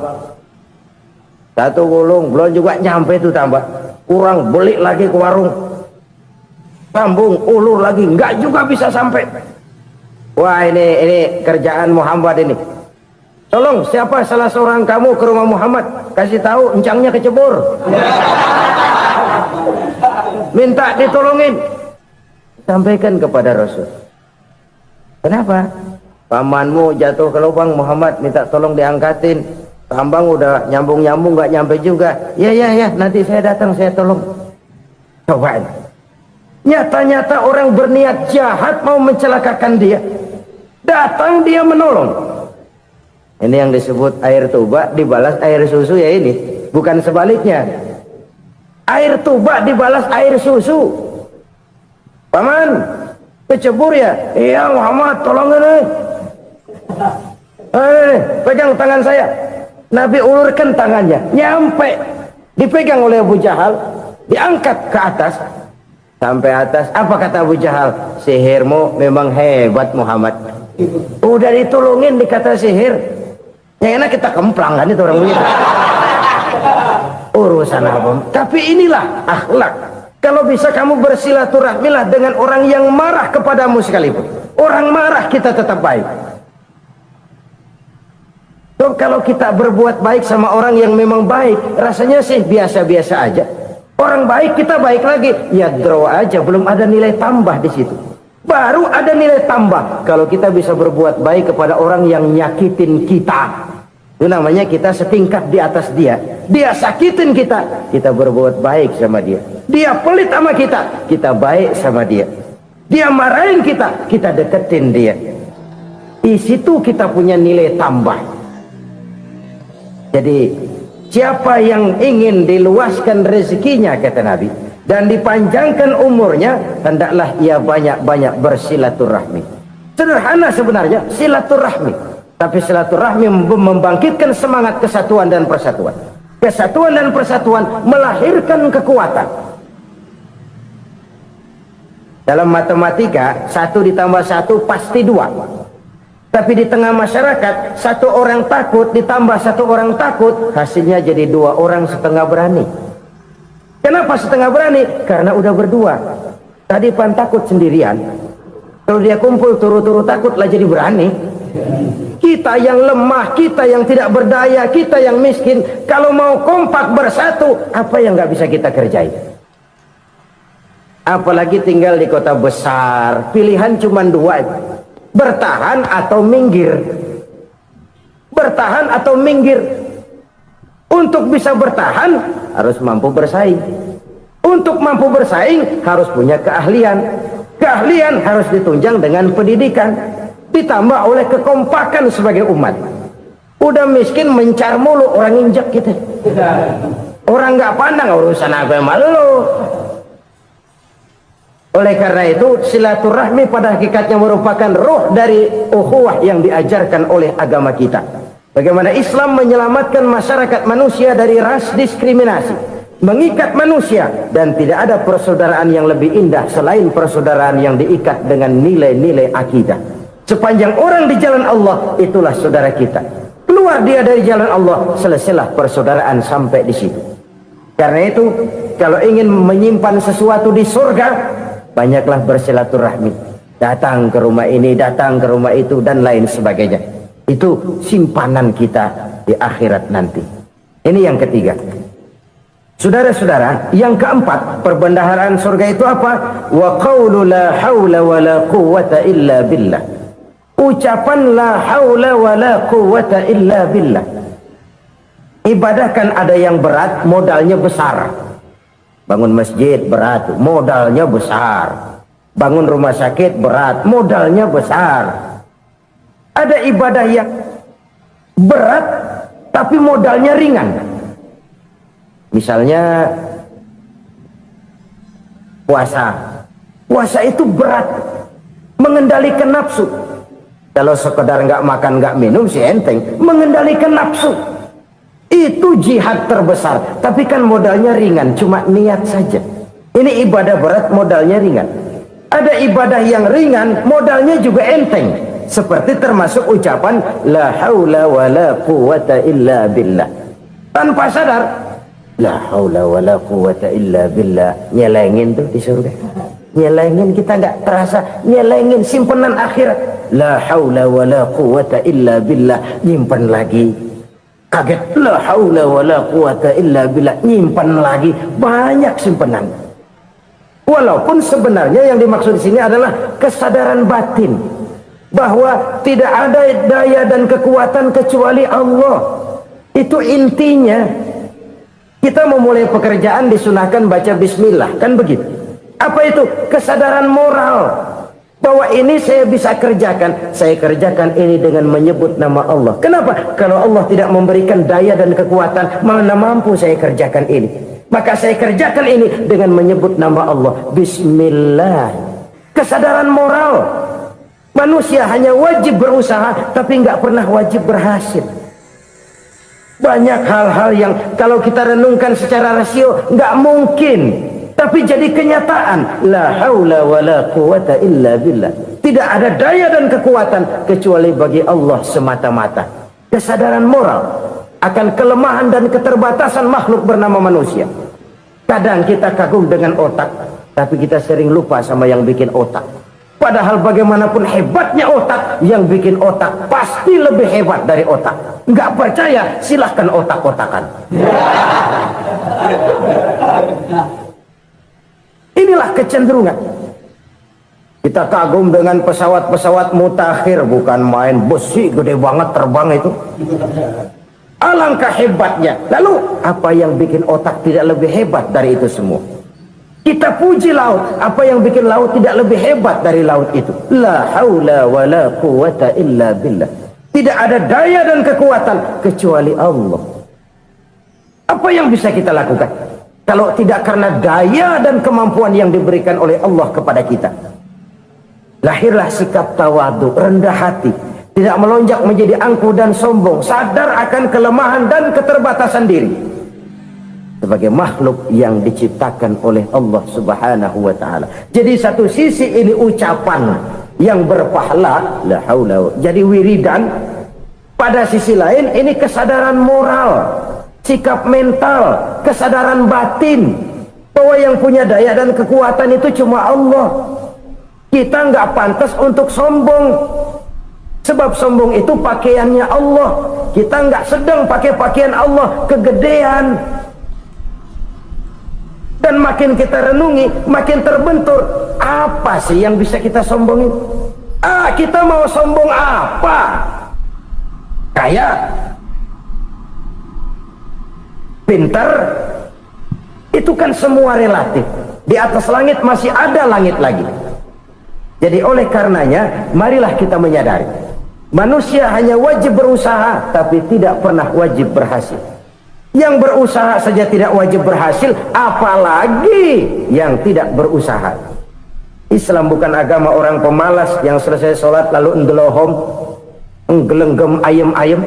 Satu gulung, belum juga nyampe itu tambang. Kurang, beli lagi ke warung. Sambung, ulur lagi, nggak juga bisa sampai. Wah, ini kerjaan Muhammad ini. Tolong, siapa salah seorang kamu ke rumah Muhammad, kasih tahu encangnya kecebur. Minta ditolongin. Sampaikan kepada Rasul. Kenapa? Pamanmu jatuh ke lubang, Muhammad minta tolong diangkatin. Tambang udah nyambung-nyambung nggak nyampe juga. Ya, nanti saya datang, saya tolong. Cobain. Nyata-nyata orang berniat jahat mau mencelakakan dia. Datang dia menolong. Ini yang disebut air tuba dibalas air susu ya ini. Bukan sebaliknya. Air tuba dibalas air susu. Paman, kecebur ya? Iya Muhammad, tolong ini. Pegang tangan saya. Nabi ulurkan tangannya. Nyampe. Dipegang oleh Abu Jahal. Diangkat ke atas. Sampai atas. Apa kata Abu Jahal? Sihirmu memang hebat Muhammad. Udah ditolongin dikata sihir. Yang enak kita kemplang kan itu orang begitu. Urusan apa? Tapi inilah akhlak. Kalau bisa kamu bersilaturahmilah dengan orang yang marah kepadamu sekalipun. Orang marah kita tetap baik. So, kalau kita berbuat baik sama orang yang memang baik, rasanya sih biasa-biasa aja. Orang baik kita baik lagi, ya draw aja, belum ada nilai tambah di situ. Baru ada nilai tambah kalau kita bisa berbuat baik kepada orang yang nyakitin kita. Itu namanya kita setingkat di atas dia. Dia sakitin kita, kita berbuat baik sama dia. Dia pelit sama kita, kita baik sama dia. Dia marahin kita, kita deketin dia. Di situ kita punya nilai tambah. Jadi siapa yang ingin diluaskan rezekinya, kata Nabi, dan dipanjangkan umurnya, hendaklah ia banyak-banyak bersilaturahmi. Sederhana sebenarnya silaturahmi. Tapi silaturahmi membangkitkan semangat kesatuan dan persatuan. Kesatuan dan persatuan melahirkan kekuatan. Dalam matematika, 1 ditambah 1 pasti 2. Tapi di tengah masyarakat, 1 orang takut ditambah 1 orang takut, hasilnya jadi 2 orang setengah berani. Kenapa setengah berani? Karena udah berdua. Tadi pan takut sendirian. Kalau dia kumpul turu-turu takutlah jadi berani. Kita yang lemah, kita yang tidak berdaya, kita yang miskin, kalau mau kompak bersatu, apa yang nggak bisa kita kerjain? apalagi tinggal di kota besar. Pilihan cuma dua, bertahan atau minggir. Bertahan atau minggir. Untuk bisa bertahan harus mampu bersaing. Untuk mampu bersaing harus punya keahlian. Keahlian harus ditunjang dengan pendidikan, ditambah oleh kekompakan sebagai umat. Udah miskin mencar mulu, orang injak kita. Orang nggak pandang urusan apa yang malu. Oleh karena itu silaturahmi pada hakikatnya merupakan ruh dari ukhuwah yang diajarkan oleh agama kita. Bagaimana Islam menyelamatkan masyarakat manusia dari ras diskriminasi, mengikat manusia, dan tidak ada persaudaraan yang lebih indah selain persaudaraan yang diikat dengan nilai-nilai akidah. Sepanjang orang di jalan Allah, itulah saudara kita. Keluar dia dari jalan Allah, selesailah persaudaraan sampai di situ. Karena itu, kalau ingin menyimpan sesuatu di surga, banyaklah bersilaturahmi. Datang ke rumah ini, datang ke rumah itu, dan lain sebagainya. Itu simpanan kita di akhirat nanti. Ini yang ketiga. Saudara-saudara, yang keempat, perbendaharaan surga itu apa? Wa qawlu la hawla wa la quwwata illa billah. Ucapan la hawla wa la quwwata illa billah. Ibadah kan ada yang berat, modalnya besar. Bangun masjid berat, modalnya besar. Bangun rumah sakit berat, modalnya besar. Ada ibadah yang berat tapi modalnya ringan. Misalnya puasa. Puasa itu berat, mengendalikan nafsu. Kalau sekedar nggak makan nggak minum sih enteng. Mengendalikan nafsu itu jihad terbesar. Tapi kan modalnya ringan, cuma niat saja. Ini ibadah berat, modalnya ringan. Ada ibadah yang ringan, modalnya juga enteng. Seperti termasuk ucapan la haula wa la quwwata illa billah. Tanpa sadar, la haula wa la quwwata illa billah. Nyelengin tuh di surga. Nyelengin, kita nggak terasa. Nyelengin simpenan akhirat. La haula wa la quwwata illa billah. Nyimpan lagi. Kaget, la haula wa la quwwata illa billah. Nyimpan lagi. Banyak simpenan. Walaupun sebenarnya yang dimaksud di sini adalah kesadaran batin. Bahwa tidak ada daya dan kekuatan kecuali Allah. Itu intinya. Kita memulai pekerjaan disunahkan baca bismillah, kan begitu? Apa itu? Kesadaran moral. Bahwa ini saya bisa kerjakan. Saya kerjakan ini dengan menyebut nama Allah. Kenapa? Kalau Allah tidak memberikan daya dan kekuatan, mana mampu saya kerjakan ini. Maka saya kerjakan ini dengan menyebut nama Allah. Bismillah. Kesadaran moral. Manusia hanya wajib berusaha, tapi nggak pernah wajib berhasil. Banyak hal-hal yang kalau kita renungkan secara rasio nggak mungkin, tapi jadi kenyataan. La haula wa la quwwata illa billah. Tidak ada daya dan kekuatan kecuali bagi Allah semata-mata. Kesadaran moral akan kelemahan dan keterbatasan makhluk bernama manusia. Kadang kita kagum dengan otak, tapi kita sering lupa sama yang bikin otak. Padahal bagaimanapun hebatnya otak, yang bikin otak pasti lebih hebat dari otak. Nggak percaya, silahkan otak-otakan. Inilah kecenderungan. Kita kagum dengan pesawat-pesawat mutakhir, bukan main, besi gede banget terbang itu. Alangkah hebatnya. Lalu apa yang bikin otak tidak lebih hebat dari itu semua? Kita puji laut. Apa yang bikin laut tidak lebih hebat dari laut itu? La haula wa la quwwata illa billah. Tidak ada daya dan kekuatan kecuali Allah. Apa yang bisa kita lakukan kalau tidak karena daya dan kemampuan yang diberikan oleh Allah kepada kita? Lahirlah sikap tawadu, rendah hati, tidak melonjak menjadi angkuh dan sombong, sadar akan kelemahan dan keterbatasan diri sebagai makhluk yang diciptakan oleh Allah Subhanahu wa taala. Jadi satu sisi ini ucapan yang berpahala, la haula, jadi wiridan. Pada sisi lain ini kesadaran moral, sikap mental, kesadaran batin bahwa yang punya daya dan kekuatan itu cuma Allah. Kita nggak pantas untuk sombong, sebab sombong itu pakaiannya Allah. Kita nggak sedang pakai pakaian Allah, kegedean. Dan makin kita renungi, makin terbentur. Apa sih yang bisa kita sombongin? Kita mau sombong apa? Kaya, pintar, itu kan semua relatif. Di atas langit masih ada langit lagi. Jadi oleh karenanya, marilah kita menyadari, manusia hanya wajib berusaha, tapi tidak pernah wajib berhasil. Yang berusaha saja tidak wajib berhasil, apalagi yang tidak berusaha. Islam bukan agama orang pemalas yang selesai sholat lalu ngelohom, nggelenggem ayem-ayem.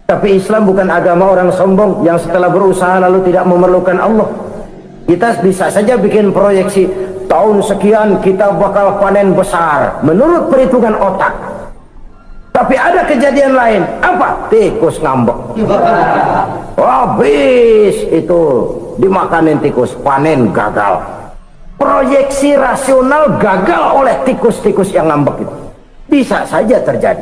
Tapi Islam bukan agama orang sombong yang setelah berusaha lalu tidak memerlukan Allah. Kita bisa saja bikin proyeksi, tahun sekian kita bakal panen besar menurut perhitungan otak. Tapi ada kejadian lain. Apa? Tikus ngambek. Habis itu dimakanin tikus, panen gagal. Proyeksi rasional gagal oleh tikus-tikus yang ngambek itu. Bisa saja terjadi.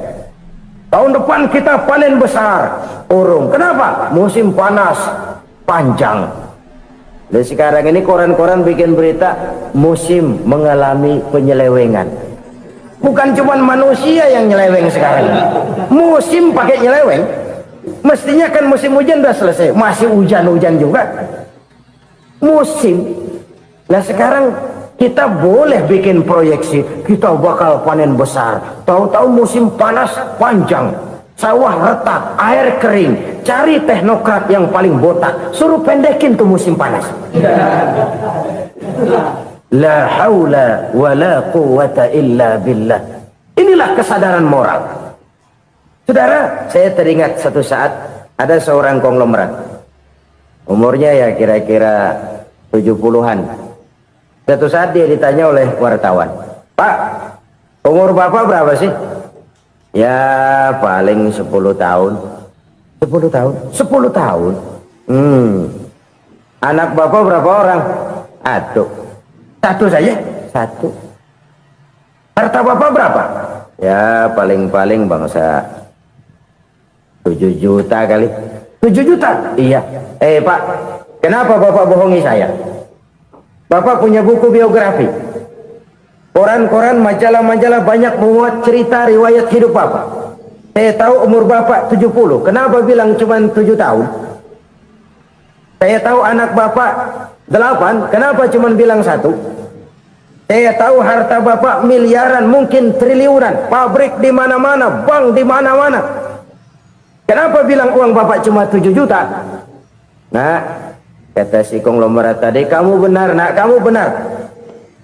Tahun depan kita panen besar, urung. Kenapa? Musim panas panjang. Dan sekarang ini koran-koran bikin berita musim mengalami penyelewengan. Bukan cuma manusia yang nyeleweng sekarang. Musim pakai nyeleweng. Mestinya kan musim hujan udah selesai, masih hujan-hujan juga. Musim. Nah sekarang kita boleh bikin proyeksi, kita bakal panen besar. Tahu-tahu musim panas panjang, sawah retak, air kering. Cari teknokrat yang paling botak, suruh pendekin tuh musim panas. La haula wa la quwata illa billah. Inilah kesadaran moral. Saudara, saya teringat satu saat ada seorang konglomerat. Umurnya ya kira-kira 70-an. Satu saat dia ditanya oleh wartawan, "Pak, umur Bapak berapa sih?" "Ya paling 10 tahun." 10 tahun? 10 tahun? Anak Bapak berapa orang? Aduh. Satu saja? Satu. Harta Bapak berapa? Ya paling-paling bangsa 7 juta kali. 7 juta? Iya. Pak, kenapa Bapak bohongi saya? Bapak punya buku biografi. Koran-koran, majalah-majalah banyak memuat cerita riwayat hidup Bapak. Saya tahu umur Bapak 70. Kenapa bilang cuma 7 tahun? Saya tahu anak Bapak 8. Kenapa cuma bilang 1? Saya tahu harta Bapak miliaran, mungkin triliunan, pabrik di mana-mana, bank di mana-mana. Kenapa bilang uang Bapak cuma 7 juta? Nah, kata si konglomerat tadi, kamu benar nak, kamu benar.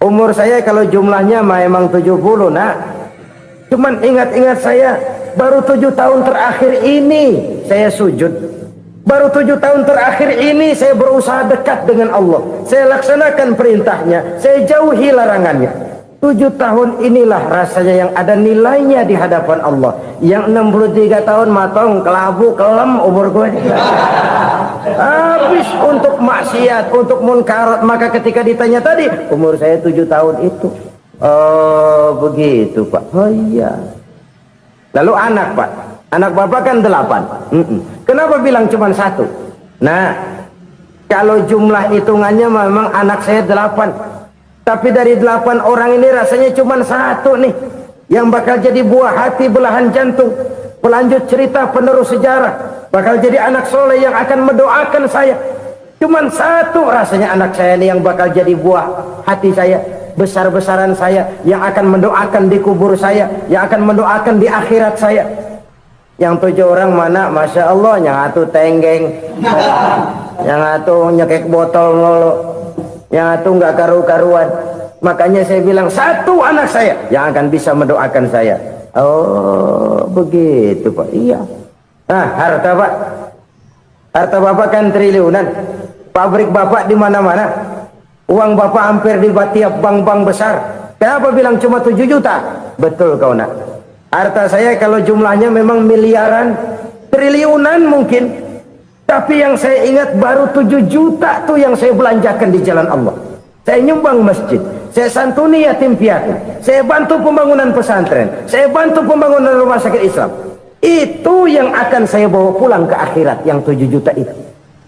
Umur saya kalau jumlahnya memang 70 nak. Cuman ingat-ingat saya, baru 7 tahun terakhir ini saya sujud. Baru 7 tahun terakhir ini saya berusaha dekat dengan Allah. Saya laksanakan perintahnya, saya jauhi larangannya. 7 tahun inilah rasanya yang ada nilainya di hadapan Allah. Yang 63 tahun matong, kelabu, kelem umur gue. Habis untuk maksiat, untuk munkarat. Maka ketika ditanya tadi, umur saya 7 tahun itu. Oh begitu Pak. Oh iya. Lalu anak Pak, anak Bapak kan 8. Kenapa bilang cuma 1? Nah, kalau jumlah hitungannya memang anak saya 8. Tapi dari 8 orang ini rasanya cuma 1 nih yang bakal jadi buah hati, belahan jantung, pelanjut cerita, penerus sejarah, bakal jadi anak soleh yang akan mendoakan saya. Cuma 1 rasanya anak saya ini yang bakal jadi buah hati saya, besar-besaran saya, yang akan mendoakan di kubur saya, yang akan mendoakan di akhirat saya. Yang 7 orang mana? Masya Allah, yang 1 tenggeng, yang 1 nyekek botol nolo, yang 1 nggak karu-karuan. Makanya saya bilang 1 anak saya yang akan bisa mendoakan saya. Oh begitu Pak. Iya. Nah harta Pak, harta Bapak kan triliunan, pabrik Bapak di mana-mana, uang Bapak hampir di tiap bank-bank besar. Kenapa bilang cuma 7 juta? Betul kau nak. Harta saya kalau jumlahnya memang miliaran, triliunan mungkin. Tapi yang saya ingat baru 7 juta tuh yang saya belanjakan di jalan Allah. Saya nyumbang masjid, saya santuni yatim piatu, saya bantu pembangunan pesantren, saya bantu pembangunan rumah sakit Islam. Itu yang akan saya bawa pulang ke akhirat, yang 7 juta itu.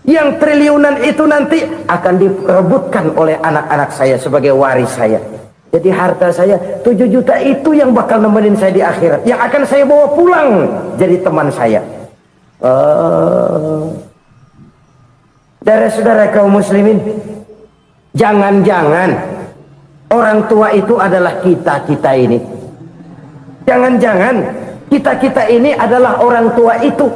Yang triliunan itu nanti akan diperebutkan oleh anak-anak saya sebagai waris saya. Jadi harta saya 7 juta itu yang bakal nemenin saya di akhirat, yang akan saya bawa pulang jadi teman saya. Saudara-saudara kaum muslimin, jangan-jangan orang tua itu adalah kita-kita ini. Jangan-jangan kita-kita ini adalah orang tua itu.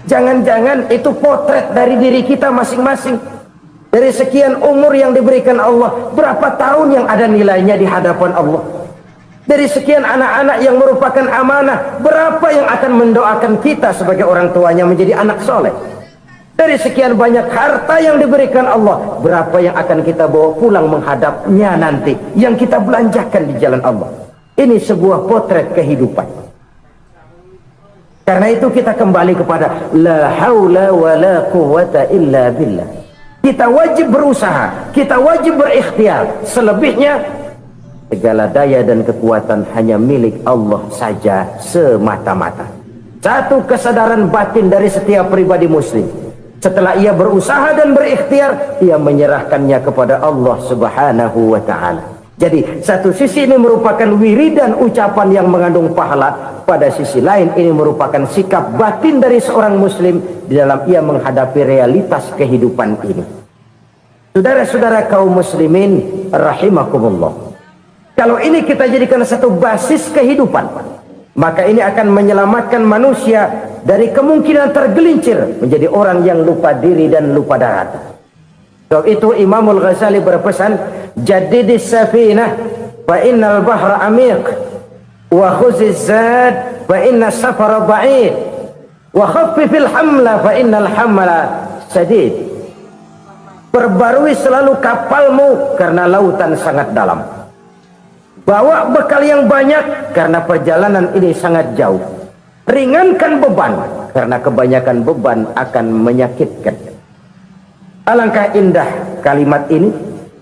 Jangan-jangan itu potret dari diri kita masing-masing. Dari sekian umur yang diberikan Allah, berapa tahun yang ada nilainya di hadapan Allah? Dari sekian anak-anak yang merupakan amanah, berapa yang akan mendoakan kita sebagai orang tuanya menjadi anak soleh? Dari sekian banyak harta yang diberikan Allah, berapa yang akan kita bawa pulang menghadapnya nanti, yang kita belanjakan di jalan Allah? Ini sebuah potret kehidupan. Karena itu kita kembali kepada la haula wa la quwwata illa billah. Kita wajib berusaha, kita wajib berikhtiar. Selebihnya segala daya dan kekuatan hanya milik Allah saja semata-mata. Satu kesadaran batin dari setiap pribadi muslim. Setelah ia berusaha dan berikhtiar, ia menyerahkannya kepada Allah Subhanahu wa ta'ala. Jadi satu sisi ini merupakan wiridan ucapan yang mengandung pahala, pada sisi lain ini merupakan sikap batin dari seorang muslim di dalam ia menghadapi realitas kehidupan ini. Saudara-saudara kaum muslimin rahimakumullah, kalau ini kita jadikan satu basis kehidupan, maka ini akan menyelamatkan manusia dari kemungkinan tergelincir menjadi orang yang lupa diri dan lupa darat. Sebab itu Imamul Ghazali berpesan, jadidis safinah fa innal bahra amiq wa khuziz zad fa inna safara ba'id wa khaffifil hamla fa innal hamla sadid. Perbarui selalu kapalmu karena lautan sangat dalam. Bawa bekal yang banyak karena perjalanan ini sangat jauh. Ringankan beban karena kebanyakan beban akan menyakitkan. Alangkah indah kalimat ini,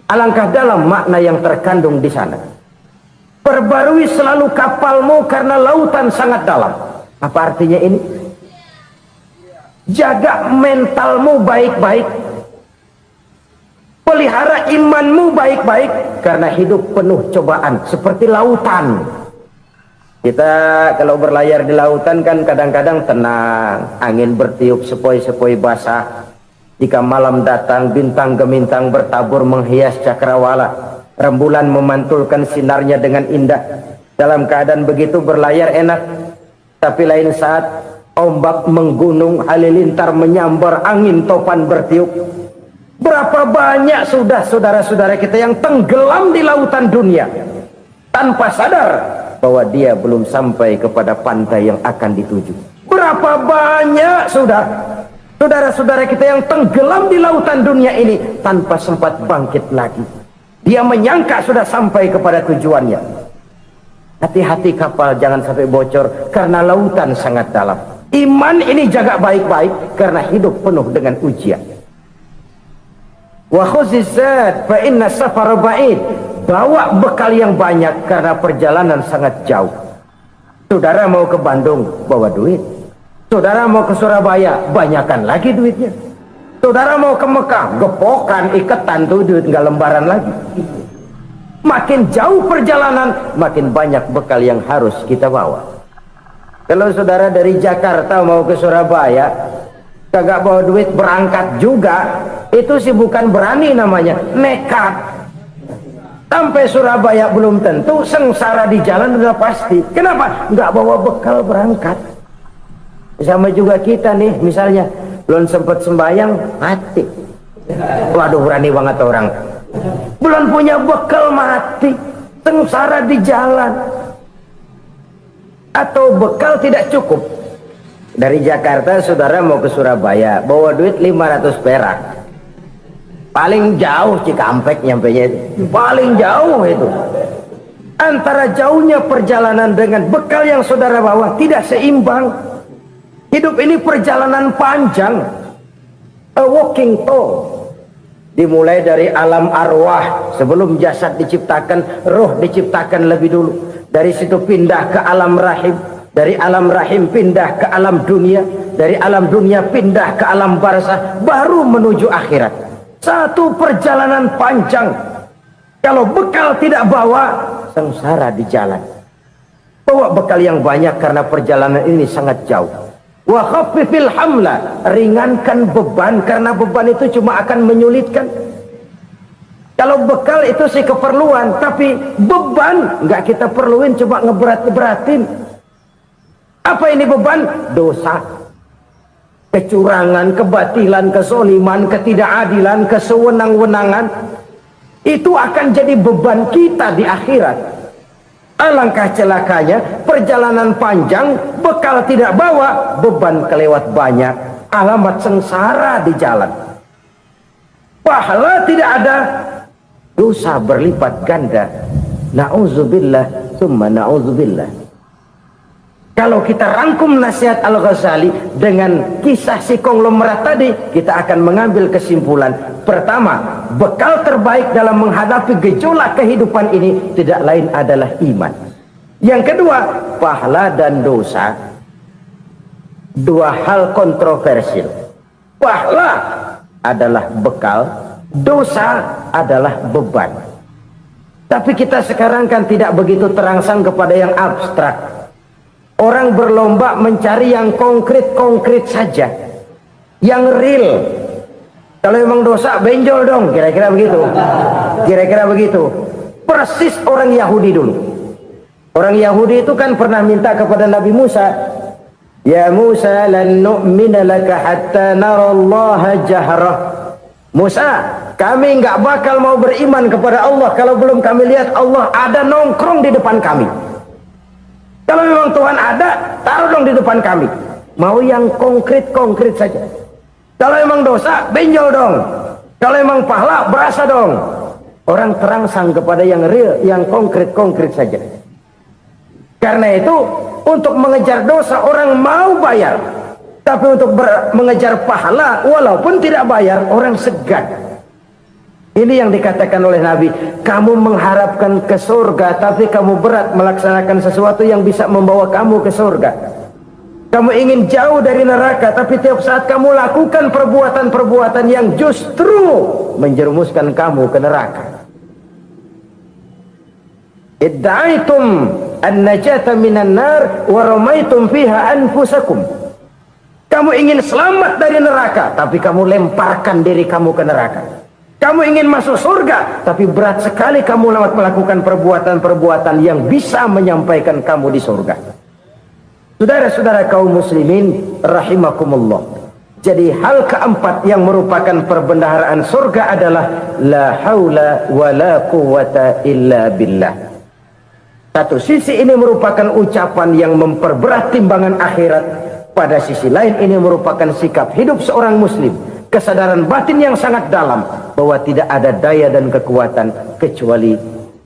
alangkah dalam makna yang terkandung di sana. Perbarui selalu kapalmu karena lautan sangat dalam. Apa artinya ini? Jaga mentalmu baik-baik, pelihara imanmu baik-baik, karena hidup penuh cobaan seperti lautan. Kita kalau berlayar di lautan kan kadang-kadang tenang, angin bertiup sepoi-sepoi basah. Jika malam datang, bintang gemintang bertabur menghias cakrawala, rembulan memantulkan sinarnya dengan indah. Dalam keadaan begitu berlayar enak, tapi lain saat ombak menggunung, halilintar menyambar, angin topan bertiup. Berapa banyak sudah saudara-saudara kita yang tenggelam di lautan dunia tanpa sadar bahwa dia belum sampai kepada pantai yang akan dituju. Berapa banyak sudah saudara-saudara kita yang tenggelam di lautan dunia ini tanpa sempat bangkit lagi. Dia menyangka sudah sampai kepada tujuannya. Hati-hati kapal jangan sampai bocor karena lautan sangat dalam. Iman ini jaga baik-baik karena hidup penuh dengan ujian. Wa khuzizat fa inna safara ba'id. Bawa bekal yang banyak karena perjalanan sangat jauh. Saudara mau ke Bandung, bawa duit. Saudara mau ke Surabaya, banyakkan lagi duitnya. Saudara mau ke Mekah, gepokan, iketan tuh duit, nggak lembaran lagi. Makin jauh perjalanan, makin banyak bekal yang harus kita bawa. Kalau saudara dari Jakarta mau ke Surabaya, kagak bawa duit berangkat juga, itu sih bukan berani namanya, nekat. Sampai Surabaya belum tentu, sengsara di jalan udah pasti. Kenapa? Nggak bawa bekal berangkat. Sama juga kita nih, misalnya belum sempat sembahyang, mati. Waduh, berani banget orang. Belum punya bekal, mati. Sengsara di jalan. Atau bekal tidak cukup. Dari Jakarta saudara mau ke Surabaya, bawa duit 500 perak. Paling jauh Cikampek nyampenya itu. Paling jauh itu. Antara jauhnya perjalanan dengan bekal yang saudara bawa tidak seimbang. Hidup ini perjalanan panjang, a walking tour. Dimulai dari alam arwah, sebelum jasad diciptakan, roh diciptakan lebih dulu. Dari situ pindah ke alam rahim, dari alam rahim pindah ke alam dunia, dari alam dunia pindah ke alam barzah, baru menuju akhirat. Satu perjalanan panjang. Kalau bekal tidak bawa, sengsara di jalan. Bawa bekal yang banyak karena perjalanan ini sangat jauh. Wa khaffifil hamla, ringankan beban karena beban itu cuma akan menyulitkan. Kalau bekal itu sih keperluan, tapi beban nggak kita perluin, coba ngeberat-beratin. Apa ini beban? Dosa, kecurangan, kebatilan, kesoliman, ketidakadilan, kesewenang-wenangan. Itu akan jadi beban kita di akhirat. Alangkah celakanya, perjalanan panjang, bekal tidak bawa, beban kelewat banyak, alamat sengsara di jalan. Pahala tidak ada, dosa berlipat ganda. Na'udzubillah summa na'udzubillah. Kalau kita rangkum nasihat Al-Ghazali dengan kisah si konglomerat tadi, kita akan mengambil kesimpulan. Pertama, bekal terbaik dalam menghadapi gejolak kehidupan ini tidak lain adalah iman. Yang kedua, pahala dan dosa, dua hal kontroversial. Pahala adalah bekal, dosa adalah beban. Tapi kita sekarang kan tidak begitu terangsang kepada yang abstrak. Orang berlomba mencari yang konkret-konkret saja, yang real. Kalau memang dosa, benjol dong, kira-kira begitu. Kira-kira begitu. Persis orang Yahudi dulu. Orang Yahudi itu kan pernah minta kepada Nabi Musa, ya Musa, lan nu'mina laka hatta narallaha jahrah. Musa, kami nggak bakal mau beriman kepada Allah kalau belum kami lihat Allah ada nongkrong di depan kami. Kalau memang Tuhan ada, taruh dong di depan kami. Mau yang konkret-konkret saja. Kalau memang dosa, benjol dong. Kalau memang pahala, berasa dong. Orang terangsang kepada yang real, yang konkret-konkret saja. Karena itu, untuk mengejar dosa, orang mau bayar. Tapi untuk mengejar pahala, walaupun tidak bayar, orang segan. Ini yang dikatakan oleh Nabi, kamu mengharapkan ke surga, tapi kamu berat melaksanakan sesuatu yang bisa membawa kamu ke surga. Kamu ingin jauh dari neraka, tapi tiap saat kamu lakukan perbuatan-perbuatan yang justru menjerumuskan kamu ke neraka. Idda'aitum an-najata minan nar wa ramaitum fiha anfusakum. Kamu ingin selamat dari neraka, tapi kamu lemparkan diri kamu ke neraka. Kamu ingin masuk surga, tapi berat sekali kamu melakukan perbuatan-perbuatan yang bisa menyampaikan kamu di surga. Saudara-saudara kaum muslimin rahimakumullah. Jadi hal keempat yang merupakan perbendaharaan surga adalah la haula wa la quwwata illa billah. Satu sisi ini merupakan ucapan yang memperberat timbangan akhirat. Pada sisi lain ini merupakan sikap hidup seorang muslim. Kesadaran batin yang sangat dalam bahwa tidak ada daya dan kekuatan kecuali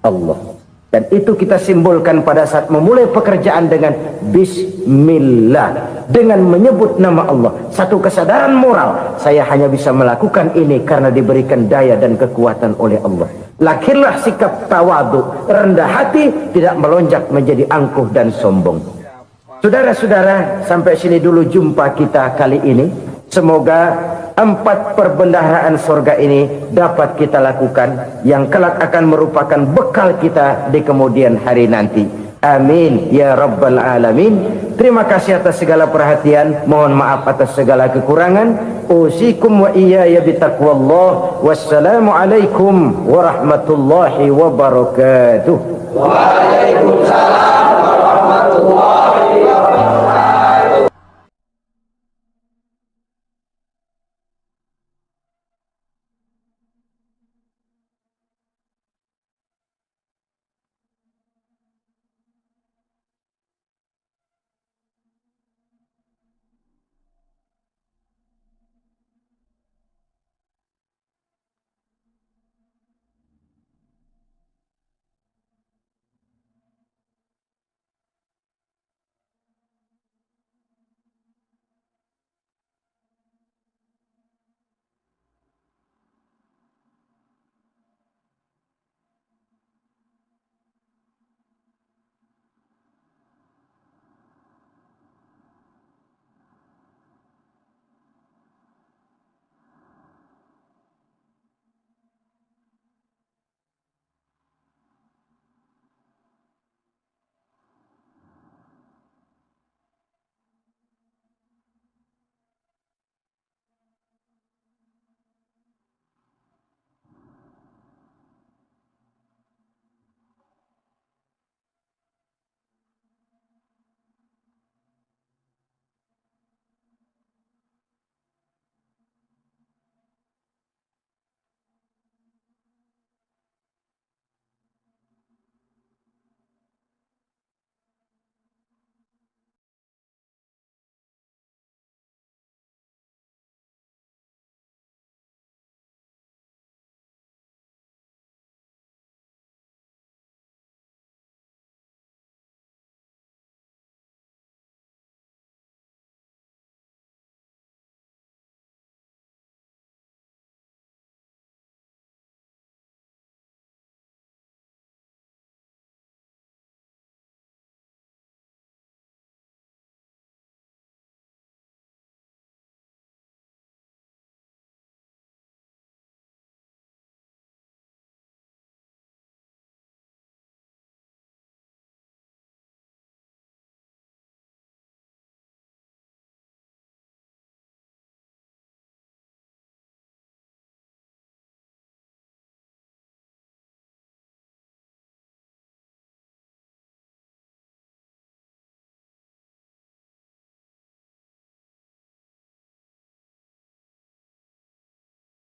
Allah. Dan itu kita simbolkan pada saat memulai pekerjaan dengan Bismillah, dengan menyebut nama Allah. Satu kesadaran moral, saya hanya bisa melakukan ini karena diberikan daya dan kekuatan oleh Allah. Lahirlah sikap tawadu, rendah hati, tidak melonjak menjadi angkuh dan sombong. Saudara-saudara, sampai sini dulu jumpa kita kali ini. Semoga 4 perbendaharaan surga ini dapat kita lakukan, yang kelak akan merupakan bekal kita di kemudian hari nanti. Amin ya rabbal alamin. Terima kasih atas segala perhatian, mohon maaf atas segala kekurangan. Usikum wa iyaya bitaqwallah. Wassalamu alaikum warahmatullahi wabarakatuh. Waalaikumsalam.